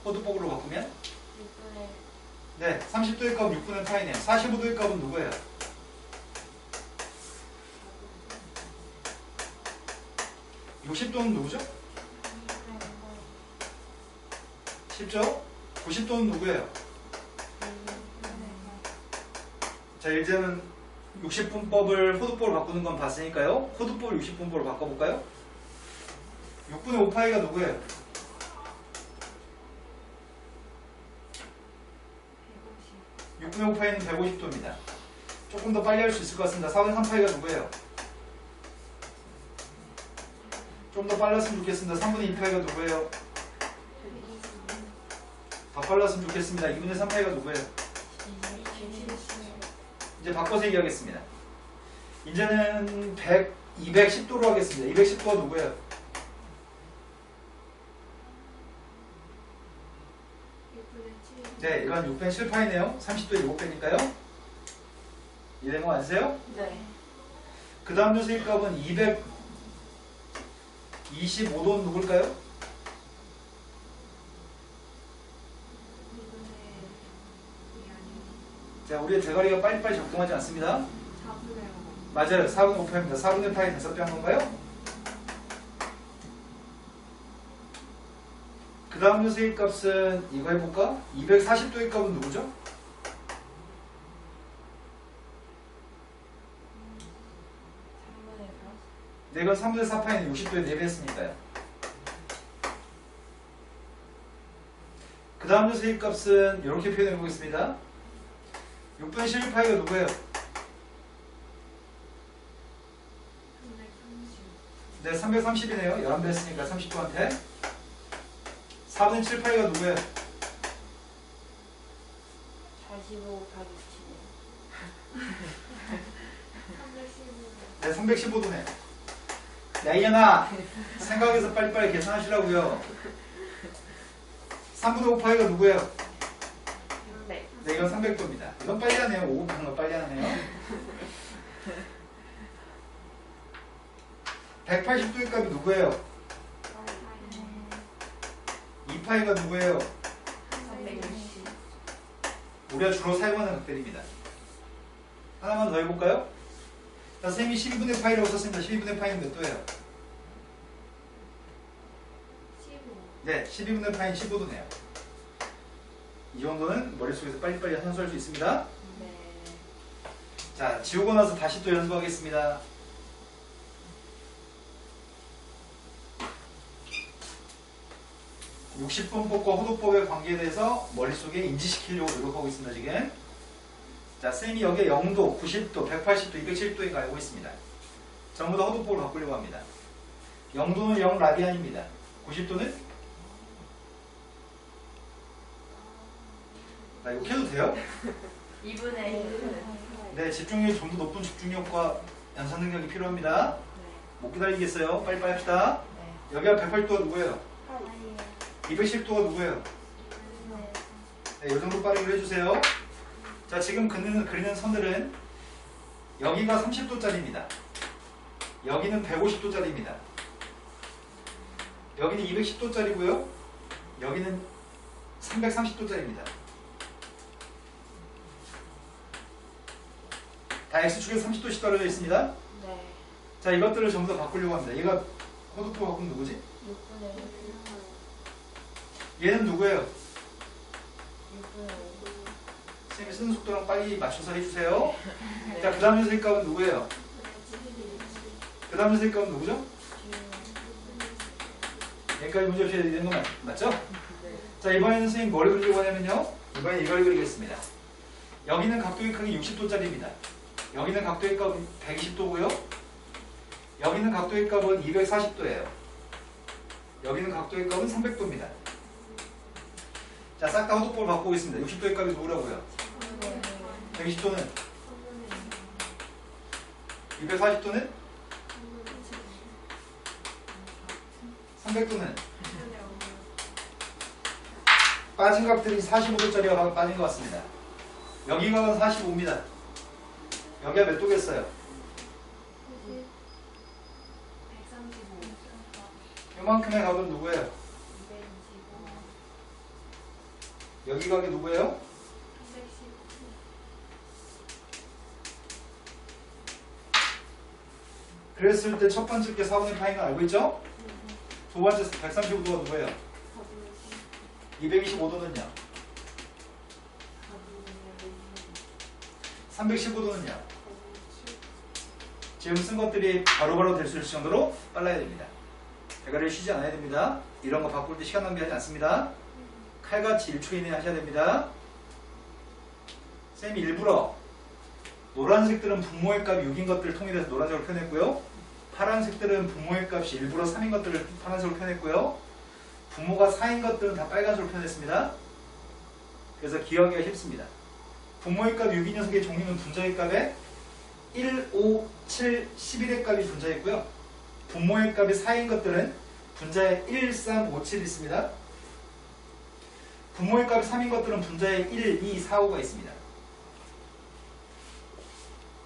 Speaker 1: 호두법으로 바꾸면?
Speaker 2: 6분의
Speaker 1: 네, 30도의 값은 6분의 파이네요. 45도의 값은 누구예요? 60도는 누구죠? 쉽죠? 90도는 누구예요? 자, 이제는 60분법을 호두법으로 바꾸는 건 봤으니까요. 호두법을 60분법으로 바꿔볼까요? 6분의 5파이가 누구예요? 6분의 5파이는 150도입니다. 조금 더 빨리 할 수 있을 것 같습니다. 4분의 3파이가 누구예요? 좀 더 빨랐으면 좋겠습니다. 3분의 2파이가 누구예요? 더 빨랐으면 좋겠습니다. 2분의 3파이가 누구예요? 이제 바꿔서 얘기하겠습니다. 이제는 210도로 하겠습니다. 210도가 누구예요? 네, 이건 6분의 7파이네요. 30도에 7배니까요. 이해된 거 맞으세요?
Speaker 2: 네.
Speaker 1: 그 다음 녀석의 값은 225도는 누굴까요? 자, 우리의 대가리가 빨리빨리 작동하지 않습니다. 맞아요. 4분의 5파입니다. 4분의 파이 5배 한 건가요? 그 다음 녀석의 값은 이거 해볼까? 240도의 값은 누구죠? 네, 이건 3분의 4파이는 60도에 4배 했으니까요. 그 다음 녀석의 값은 이렇게 표현해 보겠습니다. 6분의 11파이가 누구예요? 네, 330이네요. 11배 했으니까 30도한테. 4분의 7파이가 누구예요?
Speaker 2: 45 곱하기 7.
Speaker 1: 네, 315도네. 야, 이년아! 생각해서 빨리빨리 계산하시라고요. 3분의 5파이가 누구예요?
Speaker 2: 300.
Speaker 1: 네, 이건 300도입니다. 이건 빨리 하네요. 5 곱하는 거 빨리 하네요. 180도의 값이 누구예요? 2파이가 누구예요?
Speaker 2: 360.
Speaker 1: 우리가 주로 사용하는 각들입니다. 하나만 더 해볼까요? 자, 선생님이 12분의 파이라고 썼습니다. 12분의 파이는 몇 도예요?
Speaker 2: 15.
Speaker 1: 네, 12분의 파이는 15도네요. 이 정도는 머릿속에서 빨리빨리 현수할 수 있습니다.
Speaker 2: 네.
Speaker 1: 자, 지우고 나서 다시 또 연습하겠습니다. (60분법과) 호도법의 관계에 대해서 머릿속에 인지시키려고 노력하고 있습니다. 지금. 자, 쌤이 여기에 0도, 90도, 180도, 207도에 알고 있습니다. 전부 다 호도법으로 바꾸려고 합니다. 0도는 0라디안입니다. 90도는? 나 이거 해도 돼요?
Speaker 2: 2분의 1.
Speaker 1: 네, 집중력이 좀 더 높은 집중력과 연산 능력이 필요합니다.
Speaker 2: 네.
Speaker 1: 못 기다리겠어요? 빨리빨리 합시다.
Speaker 2: 네.
Speaker 1: 여기가 180도가 누구예요? 210도가 누구예요? 네, 이 정도 빠르게 해주세요. 자, 지금 그리는 선들은 여기가 30도짜리입니다. 여기는 150도짜리입니다. 여기는 210도짜리고요. 여기는 330도짜리입니다. 다 X축에서 30도씩 떨어져 있습니다.
Speaker 2: 네.
Speaker 1: 자, 이것들을 전부 다 바꾸려고 합니다. 얘가 호두포 바꾸면 누구지?
Speaker 2: 6분의 1.
Speaker 1: 얘는 누구예요?
Speaker 2: 6분의 5.
Speaker 1: 선생님이 쓰는 속도랑 빨리 맞춰서 해주세요. 자, 그 다음 녀석의 값은 누구예요? 그 다음 녀석의 값은 누구죠? 여기까지 문제 없이 되는 거 맞죠? 자, 이번에는 선생님 뭘 그리려고 하냐면요. 이번엔 이걸 그리겠습니다. 여기는 각도의 크기 60도짜리입니다. 여기는 각도의 값은 120도고요. 여기는 각도의 값은 240도예요. 여기는 각도의 값은 300도입니다. 자, 싹 다 호도법을 바꾸고 있습니다. 60도의 값이 누구라고요? 120도는? 240도는? 300도는? 빠진 값들이 45도짜리가 빠진 것 같습니다. 여기가 45입니다. 여기가 몇 도겠어요?
Speaker 2: 135.
Speaker 1: 요만큼의 값은 누구예요?
Speaker 2: 225.
Speaker 1: 여기 값이 누구예요?
Speaker 2: 310.
Speaker 1: 그랬을 때 첫 번째 게 4분의 파인 걸 알고 있죠?
Speaker 2: 네.
Speaker 1: 두 번째 135도가 누구예요? 225도는요? 315도는요? 지금 쓴 것들이 바로바로 될 수 있을 정도로 빨라야 됩니다. 대가리를 쉬지 않아야 됩니다. 이런 거 바꿀 때 시간 낭비하지 않습니다. 칼같이 1초 이내에 하셔야 됩니다. 쌤이 일부러 노란색들은 분모의 값이 6인 것들을 통일해서 노란색으로 표현했고요. 파란색들은 분모의 값이 일부러 3인 것들을 파란색으로 표현했고요. 분모가 4인 것들은 다 빨간색으로 표현했습니다. 그래서 기억하기가 쉽습니다. 분모의 값 6인 녀석의 종류는 분자의 값에 1, 5, 7, 11의 값이 분자있고요. 분모의 값이 4인 것들은 분자에 1, 3, 5, 7 있습니다. 분모의 값이 3인 것들은 분자에 1, 2, 4, 5가 있습니다.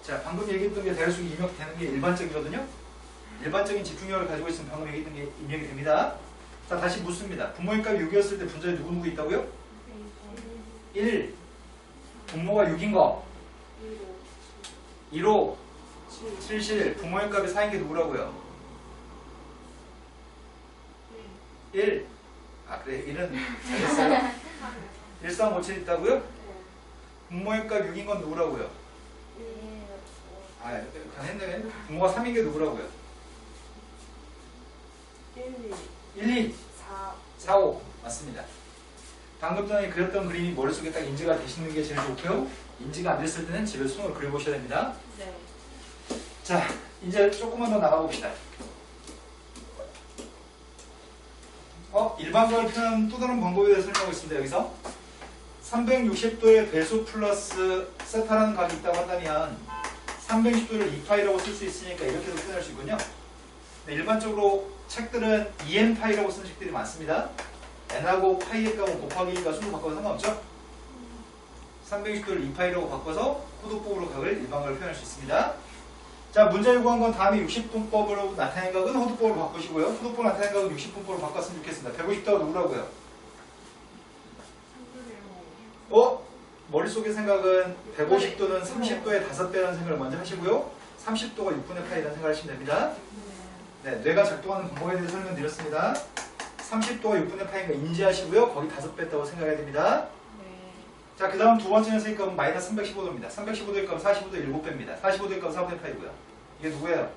Speaker 1: 자, 방금 얘기했던 게 대략 입력되는 게 일반적이거든요. 일반적인 집중력을 가지고 있으면 방금 얘기했던 게 입력이 됩니다. 자, 다시 묻습니다. 분모의 값이 6이었을 때 분자에 누구 있다고요? 1. 분모가 6인 거. 1호 77. 분모의 값이 4인 게 누구라고요? 1. 아, 그래. 1은 잘했어요. 1357 있다고요? 분모의 값 6인 건 누구라고요? 아, 했네. 분모가 3인 게 누구라고요? 1, 2, 4, 5. 맞습니다. 방금 전에 그렸던 그림이 머릿속에 딱 인지가 되시는 게 제일 좋고요. 인지가 안 됐을 때는 집에 손으로 그려보셔야 됩니다.
Speaker 2: 네.
Speaker 1: 자, 이제 조금만 더 나가봅시다. 일반각을 표현하는 또 다른 방법에 대해서 설명하고 있습니다. 여기서 360도의 배수 플러스 세타라는 각이 있다고 한다면 360도를 2파이라고 쓸 수 있으니까 이렇게도 표현할 수 있군요. 네, 일반적으로 책들은 2n파이라고 쓰는 책들이 많습니다. n하고 파이의 값은 곱하기 2가 수로 바꿔서 상관없죠? 360도를 2파이라고 바꿔서 호도법으로 각을 일반각을 표현할 수 있습니다. 자, 문제 요구한 건 다음에 60분법으로 나타낸 각은 호도법으로 바꾸시고요. 호도법으로 나타낸 각은 60분법으로 바꿨으면 좋겠습니다. 150도가 누구라고요? 머릿속의 생각은 150도는 30도의 5배라는 생각을 먼저 하시고요. 30도가 6분의 파이라는 생각을 하시면 됩니다. 네, 뇌가 작동하는 방법에 대해서 설명드렸습니다. 30도가 6분의 파이인 거 인지하시고요. 거기 5배 있다고 생각해야 됩니다. 자, 그 다음 두 번째 녀석의 값은 마이너스 315도입니다. 315도의 값은 45도의 7배입니다. 45도의 값은 4분의 파이고요. 이게 누구예요?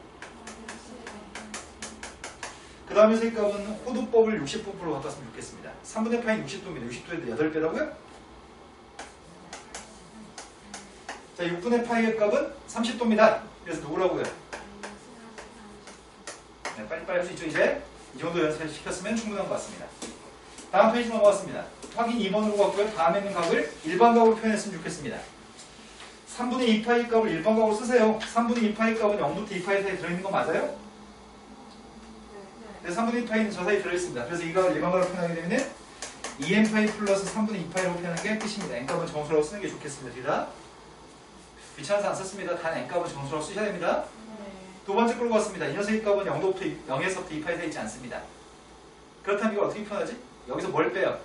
Speaker 1: 그 다음 녀석의 값은 호도법을 60분법으로 바꿨으면 좋겠습니다. 3분의 파이는 60도입니다. 60도에 8배라고요? 자, 6분의 파이의 값은 30도입니다. 그래서 누구라고요? 네, 빨리빨리 할 수 있죠, 이제? 이 정도 연습시켰으면 충분한 것 같습니다. 다음 페이지 넘어갔습니다. 확인 2번으로 갔고요. 다음에 있는 값을 일반값으로 표현했으면 좋겠습니다. 3분의 2파이 값을 일반값으로 쓰세요. 3분의 2파이 값은 0부터 2파이 사이에 들어있는 거 맞아요? 네, 3분의 2파이는 저 사이에 들어있습니다. 그래서 이 값을 일반값으로 표현하게 되면 2n파이 플러스 3분의 2파이라고 표현하는 게 끝입니다. n값은 정수라고 쓰는 게 좋겠습니다. 둘 다. 귀찮아서 안 썼습니다. 단 n값은 정수라고 쓰셔야 됩니다. 두 번째 걸로 갔습니다. 이 녀석의 값은 0에서부터 2파이 사이에 있지 않습니다. 그렇다면 이걸 어떻게 표현하지? 여기서 뭘 빼요?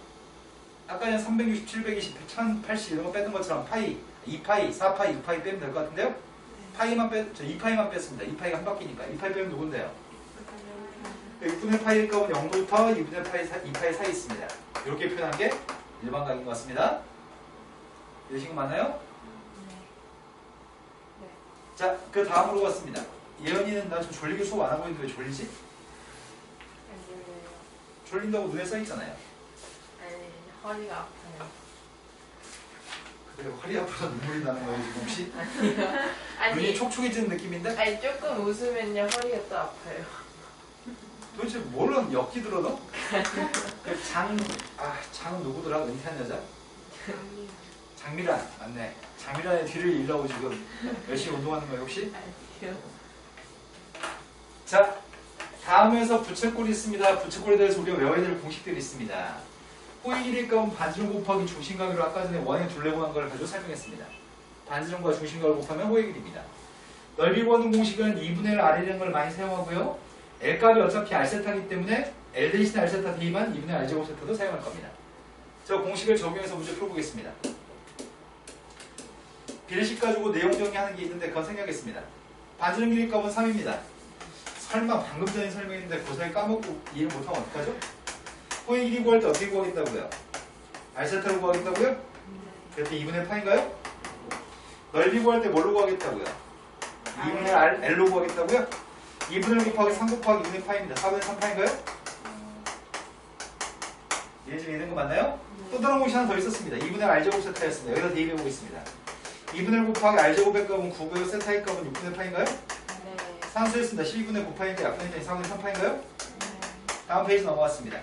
Speaker 1: 아까 전 360, 720, 1080 이런 거 뺐던 것처럼 파이, 2파이, 4파이, 6파이 빼면 될 것 같은데요? 파이만 저 2파이만 뺐습니다. 2파이가 한 바퀴니까. 2파이 빼면 누군데요? 6분의 파이의 값은 0부터 2분의 파이 2파이 사이에 있습니다. 이렇게 표현한 게 일반각인 것 같습니다. 이해하신 거 맞나요? 자, 그 다음으로 갔습니다. 예언이는 나 좀 졸리게 수업 안 하고 있는데 왜 졸리지? 졸린다고 눈에 써있잖아요.
Speaker 2: 아니, 허리가 아파요.
Speaker 1: 그래, 허리 아파서 눈물이 나는 거예요, 지금 혹시?
Speaker 2: 아니,
Speaker 1: 눈이 촉촉해지는 느낌인데?
Speaker 2: 아니, 조금 웃으면요, 허리가 또 아파요.
Speaker 1: 도대체 뭘로 엮기 들어 너? 장 누구더라? 은퇴한 여자? 장미란, 맞네. 장미란의 뒤를 이으려고 지금 열심히 운동하는 거예요, 혹시?
Speaker 2: 아니요.
Speaker 1: 자, 다음에서 부채꼴이 있습니다. 부채꼴에 대해서 우리가 외워야 될 공식들이 있습니다. 호의 길이의 값은 반지름 곱하기 중심각으로 아까 전에 원의 둘레분한 걸 가지고 설명했습니다. 반지름과 중심각을 곱하면 호의 길이입니다. 넓이 구하는 공식은 2분의 1 R이라는 걸 많이 사용하고요. L값이 어차피 R세타이기 때문에 L 대신 R세타 대입한 2분의 R제곱 세타도 사용할 겁니다. 저 공식을 적용해서 문제 풀어보겠습니다. 비례식 가지고 내용 정리하는 게 있는데 그건 생략했습니다. 반지름 길이 값은 3입니다. 설마 방금 전에 설명했는데 그 사이 까먹고 이해를 못하면 어떡하죠? 호의 길이 구할 때 어떻게 구하겠다고요? 알세타로 구하겠다고요? 그랬더니 2분의 파인가요? 넓이 구할 때 뭘로 구하겠다고요? 2분의 L로 구하겠다고요? 2분의 1 곱하기 3 곱하기 2분의 파입니다. 4분의 3파인가요? 얘 지금 있는 거 맞나요? 또 다른 공식 하나 더 있었습니다. 2분의 R제곱 세타였습니다. 여기다 대입해 보겠습니다. 2분의 1 곱하기 R제곱의 값은 9고요. 세타의 값은 6분의 파인가요?
Speaker 2: 네.
Speaker 1: 산수였습니다. 12분의 9파인데 약분했더니 4분의 3파인가요? 다음 페이지 넘어갔습니다.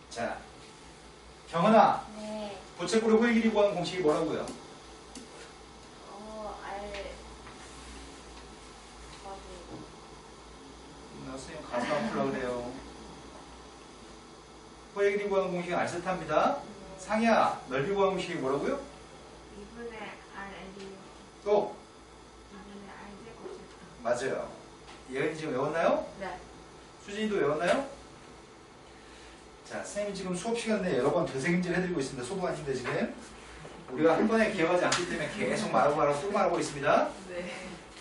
Speaker 1: 자, 경은아,
Speaker 4: 네.
Speaker 1: 부채꼴의 호의 길이 구하는 공식이 뭐라고요? 나 선생님 가슴 아프려고 그래요. 호의 길이 구하는 공식은 R세타입니다. 상이야, 넓이 구하는 공식이 뭐라고요?
Speaker 4: 2분의 RL이
Speaker 1: 또
Speaker 4: 2분의 R제곱 세타.
Speaker 1: 맞아요. 예은이 지금 외웠나요?
Speaker 2: 네.
Speaker 1: 수진이도 외웠나요? 자, 선생님이 지금 수업 시간 내에 여러 번 되새김질 해드리고 있습니다. 소부관인데 지금 우리가 한 번에 기억하지 않기 때문에 계속 말하고 또 말하고 있습니다.
Speaker 2: 네.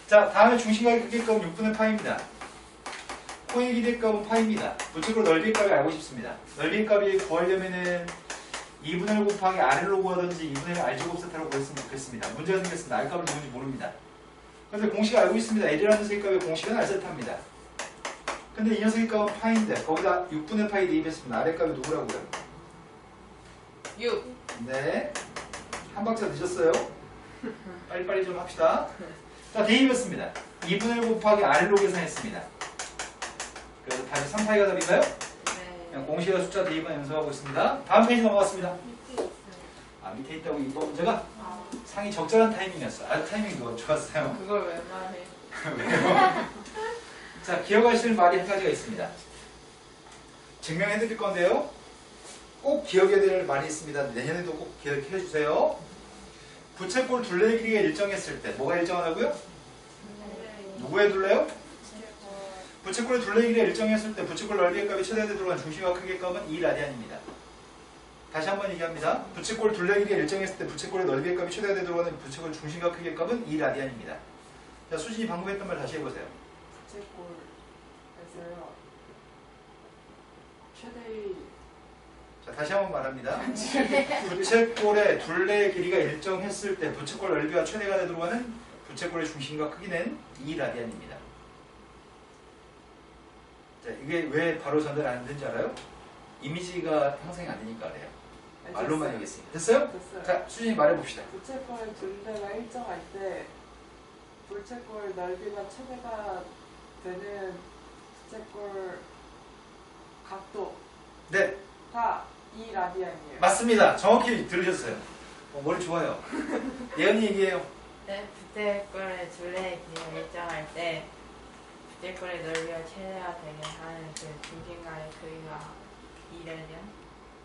Speaker 1: 자, 다음에 중심각의 크기값은 6분의 파입니다. 호의 길이의 값은 파입니다. 부채꼴 넓이의 값이 알고 싶습니다. 넓이의 값이 구하려면은 2분의 1 곱하기 R로 구하든지 2분의 1 R제곱 세타로 구했으면 좋겠습니다. 문제가 생겼습니다. R값을 누군지 모릅니다. 그런데 공식 알고 있습니다. L이라는 녀석의 값의 공식은 R세타입니다. 근데 이 녀석의 값은 파인데 거기다 6분의 파이 대입했습니다. 아래 값이 누구라고요?
Speaker 2: 6.
Speaker 1: 네. 한 박자 늦었어요. 빨리빨리 좀 합시다. 자, 대입했습니다. 2분의 1 곱하기 R로 계산했습니다. 그래서 답이 3파이가 답인가요?
Speaker 2: 네.
Speaker 1: 그냥 공식과 숫자 대입만 연습하고 있습니다. 다음 페이지 넘어갔습니다.
Speaker 4: 밑에 있어요.
Speaker 1: 아, 밑에 있다고 이번 문제가
Speaker 2: 아,
Speaker 1: 상이 적절한 타이밍이었어. 아, 타이밍 좋았어요.
Speaker 2: 그걸 왜 말해?
Speaker 1: 왜요? 자, 기억하실 말이 한 가지가 있습니다. 증명해 드릴 건데요. 꼭 기억해야 될 말이 있습니다. 내년에도 꼭 기억해 주세요. 부채꼴 둘레의 길이가 일정했을 때 뭐가 일정하다고요? 누구의 둘레요? 부채꼴의 둘레의 길이가 일정했을 때 부채꼴 넓이의 값이 최대한에 들어간 중심과 크기의 값은 2라디안입니다. 다시 한번 얘기합니다. 부채꼴 둘레의 길이가 일정했을 때 부채꼴의 넓이의 값이 최대한에 들어가는 부채꼴 중심과 크기의 값은 2라디안입니다. 자, 수진이 방금 했던 말 다시 해보세요.
Speaker 3: 부채꼴에서요. 최대의
Speaker 1: 자, 다시 한번 말합니다. 부채꼴의 둘레의 길이가 일정했을 때 부채꼴 넓이가 최대가 돼 들어가는 부채꼴의 중심과 크기는 2라디안입니다. 자, 이게 왜 바로 전달 안 되는지 알아요? 이미지가 형성이 안 되니까 그래요. 말로만 얘기했으니까. 됐어요?
Speaker 3: 됐어요.
Speaker 1: 자, 수진이 말해봅시다.
Speaker 3: 부채꼴 둘레가 일정할 때 부채꼴 넓이가 최대가 되는 부채꼴 각도가
Speaker 1: 네,
Speaker 3: 2라디안이에요.
Speaker 1: 맞습니다. 정확히 들으셨어요. 머리 좋아요. 예언이 얘기해요.
Speaker 2: 네. 부채꼴의 둘레의 길이가 일정할 때 부채꼴의 넓이가 최대가 되게 하는 그 중심과의 크기가 2라디안?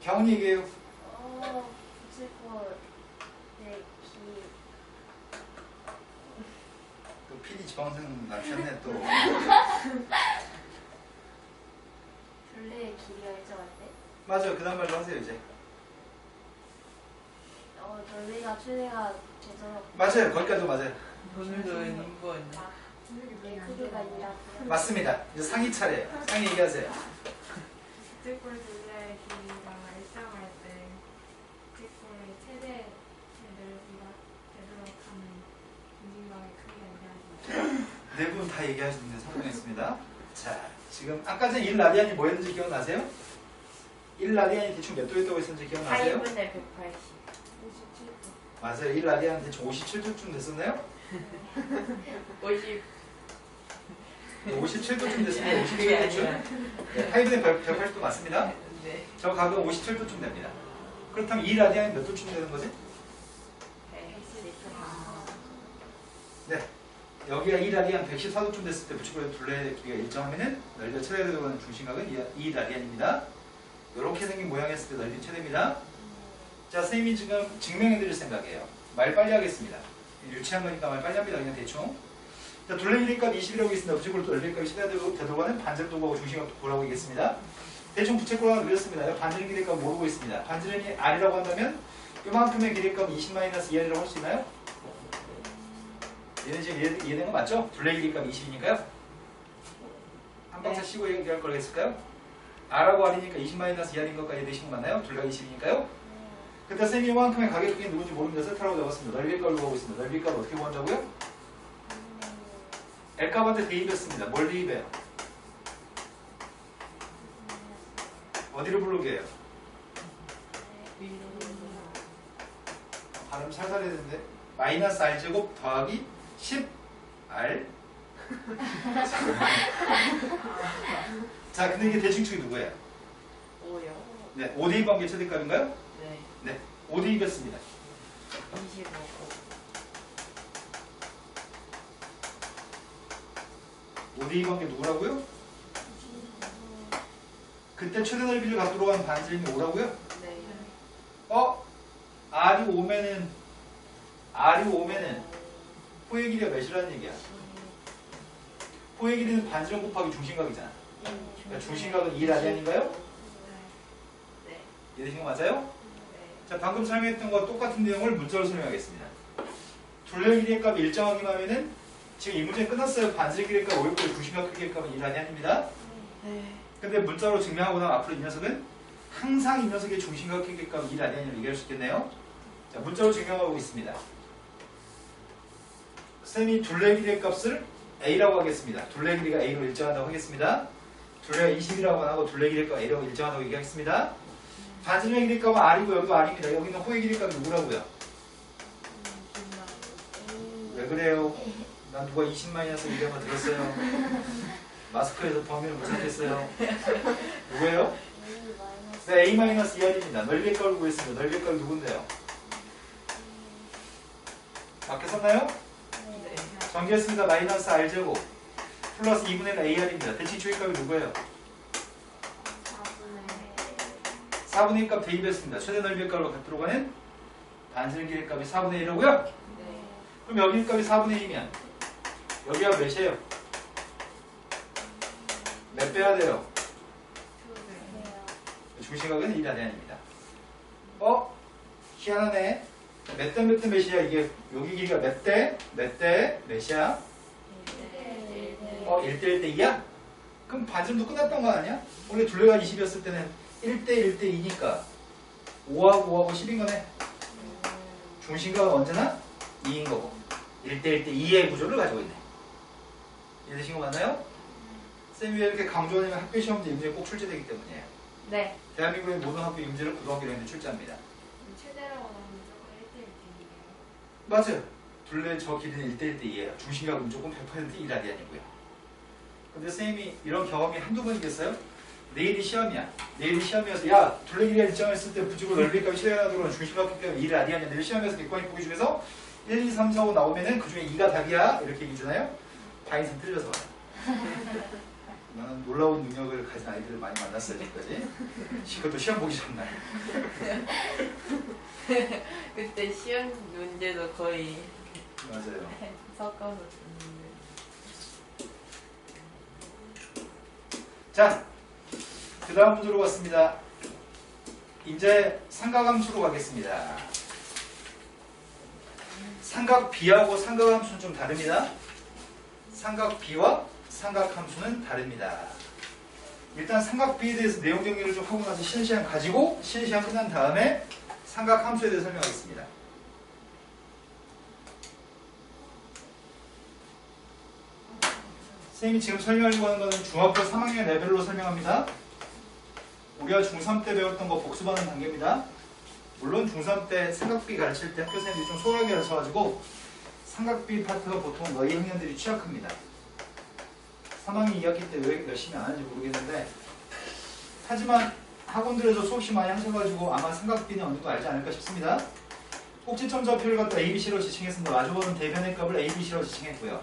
Speaker 1: 경훈이 얘기해요.
Speaker 4: 부채꼴 네, 기
Speaker 1: 또 PD 지방생 남편네 또.
Speaker 4: 둘레의 길이가 일정할 때
Speaker 1: 맞아요. 그 다음 말로 하세요 이제.
Speaker 4: 넓이가 최대가 되도록
Speaker 1: 맞아요. 거기까지도 맞아요.
Speaker 2: 오늘도 인보였네.
Speaker 4: 네, 크기가 2라디안.
Speaker 1: 맞습니다. 이제 상이 차례예요. 상이 얘기하세요.
Speaker 5: 부채꼴 둘레의 길이가 일정할 때 부채꼴의 최대 넓이가 되도록 하는 중심각의 크기가 이해하십니다.
Speaker 1: 네 분 다 얘기하시는데 성공했습니다. 자, 지금 아까 전에 1라디안이 뭐였는지 기억나세요? 1라디안이 대충 몇 도였다고 했었는지 기억나세요?
Speaker 2: 8분의 180.
Speaker 4: 57도.
Speaker 1: 맞아요. 1라디안 대충 57도쯤 됐었나요?
Speaker 2: 50.
Speaker 1: 57도쯤 됐습니다.
Speaker 2: 그게
Speaker 1: 57도쯤.
Speaker 2: 아니라.
Speaker 1: 네, 8분의 180도 맞습니다.
Speaker 2: 네.
Speaker 1: 저 각은 57도쯤 됩니다. 그렇다면 2라디안이 몇 도쯤 되는 거지?
Speaker 2: 114.
Speaker 1: 네. 여기가 2라디안 114도쯤 됐을 때 부채꼴의 둘레의 길이가 일정하면은 넓이가 최대로 들어가는 중심각은 2라디안입니다. 이렇게 생긴 모양이었을 때 넓이 최대입니다. 자, 선생님이 지금 증명해 드릴 생각이에요. 말 빨리 하겠습니다. 유치한 거니까 말 빨리 합니다. 그냥 대충. 자, 둘레 길이 값 20이라고 있습니다. 부채꼴 둘레 값이 최대로 되돌아가는 반지름도구하고 중심각도 구하라고 얘기했습니다. 대충 부채꼴 하나 그렸습니다. 반지름 길이 값 모르고 있습니다. 반지름이 R이라고 한다면 이만큼의 길이 값 20-2R이라고 할 수 있나요? 얘는 지금 이해된 거 맞죠? 둘레 길이 값 20이니까요. 깜짝 쉬고 얘기할 걸 했을까요? R하고 R이니까 20-2R인 것까지 내신 거 맞나요? 둘 다 20이니까요? 그때 쌤이 이만큼의 가격이 누군지 모릅니다. 세타라고 적었습니다. 넓이 값을 구하고 있습니다. 넓이 값을 어떻게 구한다고요? L값한테 대입했습니다. 뭘 대입해요? 어디를 부르게 해요? 발음 살살 해야 되는데 마이너스 R제곱 더하기 10R 자, 근데 이게 대칭축이 누구예요?
Speaker 2: 5요.
Speaker 1: 네, 5대입 관계 최대값인가요?
Speaker 2: 네.
Speaker 1: 네, 5대입했습니다.
Speaker 2: 25.
Speaker 1: 5대입 관계 누구라고요? 그때 최대 넓이를 갖도록 한 반지름이 5라고요?
Speaker 2: 네.
Speaker 1: R이 5면은 호의 길이가 몇이라는 얘기야? 호의 길이는 반지름 곱하기 중심각이잖아. 그러니까 중심각은 2라디안인가요?
Speaker 2: 네.
Speaker 1: 이해되신 거 맞아요?
Speaker 2: 네.
Speaker 1: 자, 방금 설명했던 거와 똑같은 내용을 문자로 설명하겠습니다. 둘레 길이의 값이 일정하기만 하면은 지금 이 문제 끝났어요. 반지름 길이의 값 5였고요. 중심각 크기의 값은 2라디안입니다.
Speaker 2: 네.
Speaker 1: 근데 문자로 증명하고 나면 앞으로 이 녀석은 항상 이 녀석의 중심각 크기의 값 2라디안이라고 얘기할 수 있겠네요. 자, 문자로 증명하고 있습니다. 쌤이 둘레 길이의 값을 A라고 하겠습니다. 둘레 길이가 A로 일정한다고 하겠습니다. 둘레가 20이라고 하고 둘레 길이의 값 A라고 일정한다고 얘기하겠습니다. 반지름의 길이의 값은 R이고 여기도 R입니다. 여기는 호의 길이의 값이 누구라고요? 왜 그래요? 난 누가 20-1을 들었어요. 마스크에서 범인을 못 찾겠어요. 누구예요? 네, A-2R입니다. 넓이의 값을 구했습니다. 넓이의 값이 누군데요? 맞게 썼나요?
Speaker 2: 네.
Speaker 1: 전개했습니다. 마이너스 R제곱 플러스 2분의 1 AR입니다. 대칭축의 값이 누구예요? 4분의 1 값 대입했습니다. 최대 넓이의 값으로 갖도록 하는 반지름 길이의 값이 4분의 1이라고요?
Speaker 2: 네.
Speaker 1: 그럼 여기 값이 4분의 1이면 여기가 몇이에요? 몇 빼야 돼요? 중심각은 1라디안입니다. 희한하네. 몇 대 몇이야? 이게 여기 길이가 몇 대 몇이야? 1대 1대 2야? 그럼 반지름도 끝났던 거 아니야? 원래 둘레가 20이었을 때는 1대 1대 2니까 5하고 10인 거네. 중심각은 언제나 2인 거고 1대 1대 2의 구조를 가지고 있네. 이해되신 거 맞나요? 쌤이 왜 이렇게 강조하냐면 학교 시험도 이 문제 꼭 출제되기 때문이에요.
Speaker 2: 네.
Speaker 1: 대한민국의 모든 학교 이 문제를 고등학교 내내 출제합니다.
Speaker 5: 최대라고 하면 무조건 1대1이에요.
Speaker 1: 맞아요. 둘레 저 길이는 1대 1대 2예요. 중심각은 무조건 100% 1라디안이고요. 근데 쌤이 이런 경험이 한두 번이겠어요? 내일이 시험이야. 내일이 시험이어서 야 둘레 길이가 일정했을 때 부지구 넓이값이 최대하도록 중심각 크기가 2라디안이야. 내일 시험에서 객관식 보기 중에서 1, 2, 3, 4, 5 나오면은 그 중에 2가 답이야. 이렇게 얘기해주나요? 다 인생 틀려서 나는 놀라운 능력을 가진 아이들을 많이 만났어요. 지금까지. 그것도 시험 보기 전날.
Speaker 2: 그때 시험 문제도 거의
Speaker 1: 맞아요.
Speaker 2: 섞어서 줬는데.
Speaker 1: 자, 그 다음 문제로 갔습니다. 이제 삼각함수로 가겠습니다. 삼각 B하고 삼각함수는 좀 다릅니다. 삼각 B와 삼각함수는 다릅니다. 일단 삼각 B에 대해서 내용 정리를 좀 하고 나서 쉬는 시간 가지고 쉬는 시간 끝난 다음에 삼각함수에 대해서 설명하겠습니다. 선생님이 지금 설명하려고 하는 것은 중학교 3학년 레벨로 설명합니다. 우리가 중3 때 배웠던 거 복습하는 단계입니다. 물론 중3 때 삼각비 가르칠 때 학교 선생님들이 좀 소홀하게 가르쳐가지고 삼각비 파트가 보통 너희 학년들이 취약합니다. 3학년 2학기 때 왜 열심히 안 하는지 모르겠는데 하지만 학원들에서 수없이 많이 하셔가지고 아마 삼각비는 어느 정도 알지 않을까 싶습니다. 꼭지점 좌표를 갖다 ABC로 지칭했습니다. 마주보는 대변의 값을 ABC로 지칭했고요.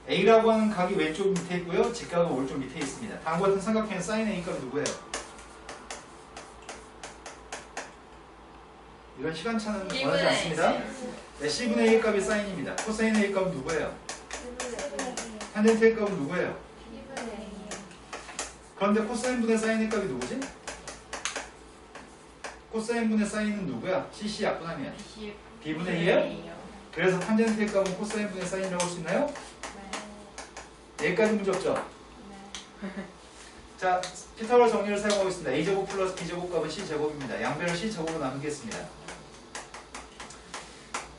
Speaker 1: A라고 하는 각이 왼쪽 밑에 있고요. 직각은 오른쪽 밑에 있습니다. 다음과 같은 삼각형의 sin A 값이 누구예요? 이런 시간차는 원하지 않습니다. 네, C분의 A 값이 sin입니다. 코사인 A 값은 누구예요? 탄젠트 A 값은 누구예요? 그런데 코사인분의 사인의 값이 누구지? 코사인분의 사인은 누구야? CC 약분하면 B분의 2예요? 그래서 탄젠트의 값은 코사인분의 사인이라고 할 수 있나요? 여기까지 문제 없죠? 자, 피타고라스 정리를 사용하고 있습니다. a제곱 플러스 b제곱 값은 c제곱입니다. 양변을 c제곱으로 나누겠습니다.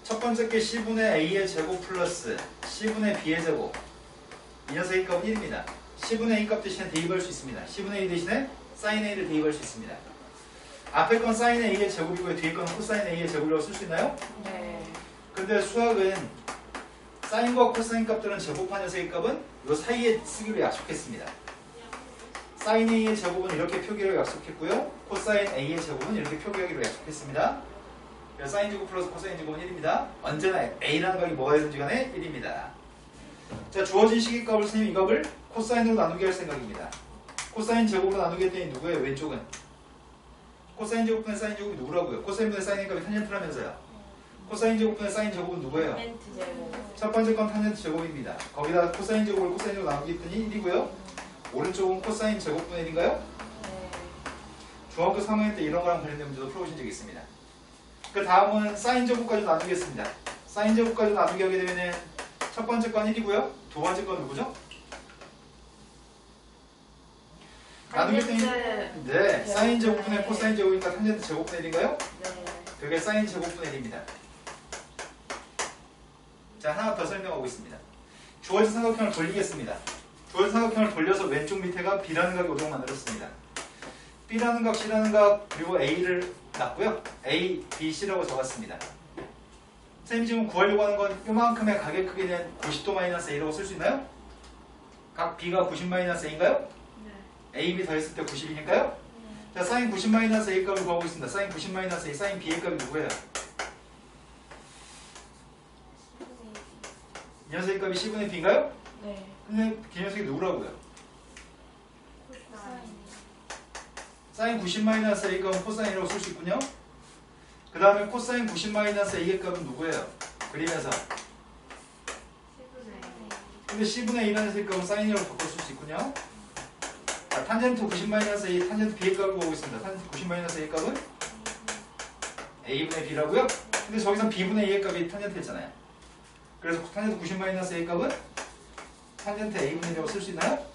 Speaker 1: 첫 번째 게 c분의 a의 제곱 플러스 c분의 b의 제곱. 이 녀석의 값은 1입니다. c분의 a 값 대신에 대입할 수 있습니다. c분의 a 대신에 sin a를 대입할 수 있습니다. 앞에 건 sin a의 제곱이고요. 뒤에 건 코사인 a의 제곱이라고 쓸 수 있나요?
Speaker 2: 네.
Speaker 1: 근데 수학은 사인과 코사인 값들은 제곱한 녀석의 값은 이 사이에 쓰기로 약속했습니다. 사인 a의 제곱은 이렇게 표기하기로 약속했고요. 코사인 a의 제곱은 이렇게 표기하기로 약속했습니다. 그래서 사인 제곱 플러스 코사인 제곱은 1입니다. 언제나 a라는 값이 뭐가 되든지 간에 1입니다. 자, 주어진 식의 값을 선생님 이 값을 코사인으로 나누게 할 생각입니다. 코사인 제곱으로 나누게 했더니 누구예요? 왼쪽은? 코사인 제곱분의 사인 제곱이 누구라고요? 코사인분의 사인의 값이 탄젠트라면서요. 코사인 제곱분의 사인 제곱은 누구예요?
Speaker 2: 멘트 제곱.
Speaker 1: 첫 번째 건 탄젠트 제곱입니다. 거기다 코사인 제곱을 코사인으로 나누기 했더니 1이고요. 오른쪽은 코사인 제곱분의 1인가요?
Speaker 2: 네.
Speaker 1: 중학교 3학년 때 이런 거랑 관련된 문제도 풀어보신 적이 있습니다. 그 다음은 사인 제곱까지 나누겠습니다. 사인 제곱까지 나누게 하게 되면 첫 번째 건 1이고요. 두 번째 건 누구죠? 나누기 했더니 네, 사인 제곱분의 코사인 제곱이니까 탄젠트 제곱분의 1인가요?
Speaker 2: 네.
Speaker 1: 그게 사인 제곱분의 1입니다. 자, 하나 더 설명하고 있습니다. 주어진 삼각형을 돌리겠습니다. 주어진 삼각형을 돌려서 왼쪽 밑에가 B라는 값이 오도록 만들었습니다. B라는 값, C라는 값, 그리고 A를 놨고요. A, B, C라고 적었습니다. 선생님이 지금 구하려고 하는 건 이만큼의 각의 크기는 90도 마이너스 A라고 쓸 수 있나요? 각 B가 90 마이너스 A인가요?
Speaker 2: 네.
Speaker 1: A, B 더했을 때 90이니까요? 자, 사인 90 마이너스 A 값을 구하고 있습니다. 사인 90 마이너스 A, 사인 B의 값이 누구예요? 이 녀석의 값이 C분의 B인가요?
Speaker 2: 네.
Speaker 1: 근데 이 녀석이 누구라고요? 사인 90 마이너스 A 값은 코사인이라고 쓸 수 있군요. 그 다음에 코사인 90 마이너스 A의 값은 누구예요? 그리면서. 근데 C분의 A라는 녀석의 값은 사인이라고 바꿔 쓸 수 있군요. 자, 탄젠트 90 마이너스 A, 탄젠트 B의 값을 구하고 있습니다. 탄젠트 90 마이너스 A 값은 A분의 B라고요? 근데 저기서 B분의 A의 값이 탄젠트였잖아요. 그래서 탄젠트 90 마이너스 A 값은 탄젠트 A분의 B라고 쓸 수 있나요?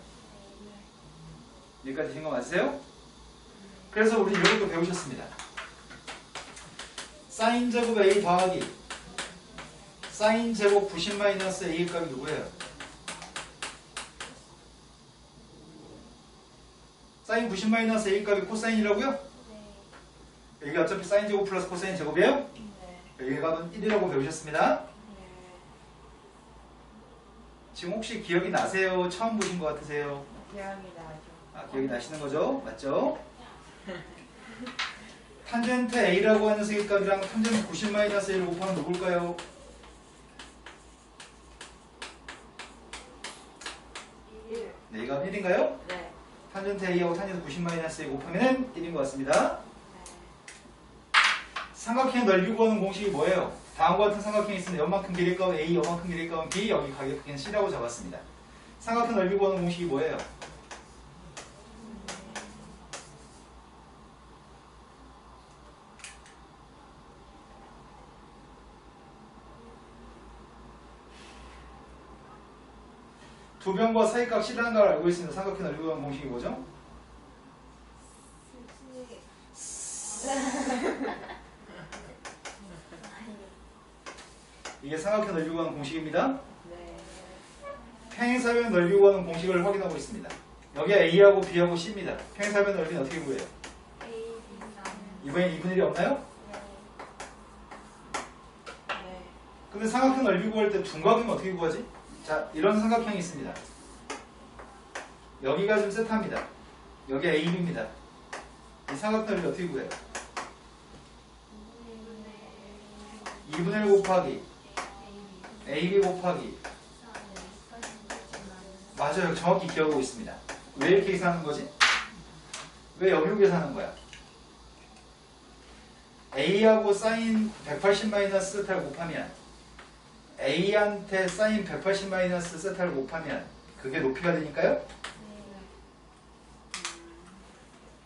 Speaker 1: 여기까지 되신 거 맞으세요? 그래서 우리 이것도 배우셨습니다. 사인 제곱 A 더하기 사인 제곱 90 마이너스 A의 값이 누구예요? 사인 90 마이너스 A 값이 코사인이라고요? 여기 어차피 사인 제곱 플러스 코사인 제곱이에요?
Speaker 2: 네.
Speaker 1: 여기 값은 1이라고 배우셨습니다.
Speaker 2: 네.
Speaker 1: 지금 혹시 기억이 나세요? 처음 보신 것 같으세요?
Speaker 2: 기억이 나죠.
Speaker 1: 아, 기억이 나시는 거죠? 맞죠? 탄젠트 A라고 하는 녀석의 값이랑 탄젠트 90 마이너스 A를 곱하면 누굴까요? 네, 이 값은 1인가요?
Speaker 2: 네.
Speaker 1: 탄젠트 A하고 탄젠트 90 마이너스 A 곱하면 1인 것 같습니다. 삼각형의 넓이 구하는 공식이 뭐예요? 다음과 같은 삼각형이 있으면 요만큼 길이의 값은 A, 요만큼 길이의 값은 B, 여기 가격 크기는 C라고 잡았습니다. 삼각형 넓이 구하는 공식이 뭐예요? 두 변과 사이값 C라는 걸 알고 있습니다. 삼각형 넓이 구하는 공식이 뭐죠? 이게 삼각형 넓이 구하는 공식입니다.
Speaker 2: 네.
Speaker 1: 평행사변 넓이 구하는 공식을 확인하고 있습니다. 여기가 A하고 B하고 C입니다. 평행사변 넓이는 어떻게 구해요? 이번엔 2분의 1이 없나요?
Speaker 2: 네.
Speaker 1: 근데 삼각형 넓이 구할 때 둔각이면 어떻게 구하지? 자, 이런 삼각형이 있습니다. 여기가 좀 세타입니다. 여기가 AB입니다. 이 삼각형 넓이 어떻게 구해요? 2분의 1 곱하기 AB 곱하기 맞아요. 정확히 기억하고 있습니다. 왜 이렇게 계산하는 거지? 왜 여기로 계산하는 거야? A하고 사인 180 마이너스 세타를 곱하면 A한테 사인 180 마이너스 세타를 곱하면 그게 높이가 되니까요?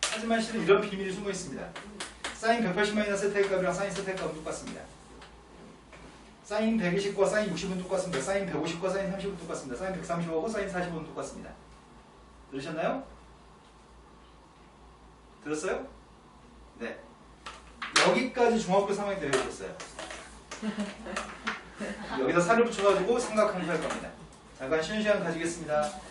Speaker 1: 하지만 실은 이런 비밀이 숨어 있습니다. 사인 180 마이너스 세타의 값이랑 사인 세타의 값은 똑같습니다. 사인 120과 사인 60은 똑같습니다. 사인 150과 사인 30은 똑같습니다. 사인 130하고 사인 40은 똑같습니다. 들으셨나요? 들었어요? 네. 여기까지 중학교 3학년 때 배우셨어요. 여기다 살을 붙여가지고 삼각함수 할 겁니다. 잠깐 쉬는 시간 가지겠습니다.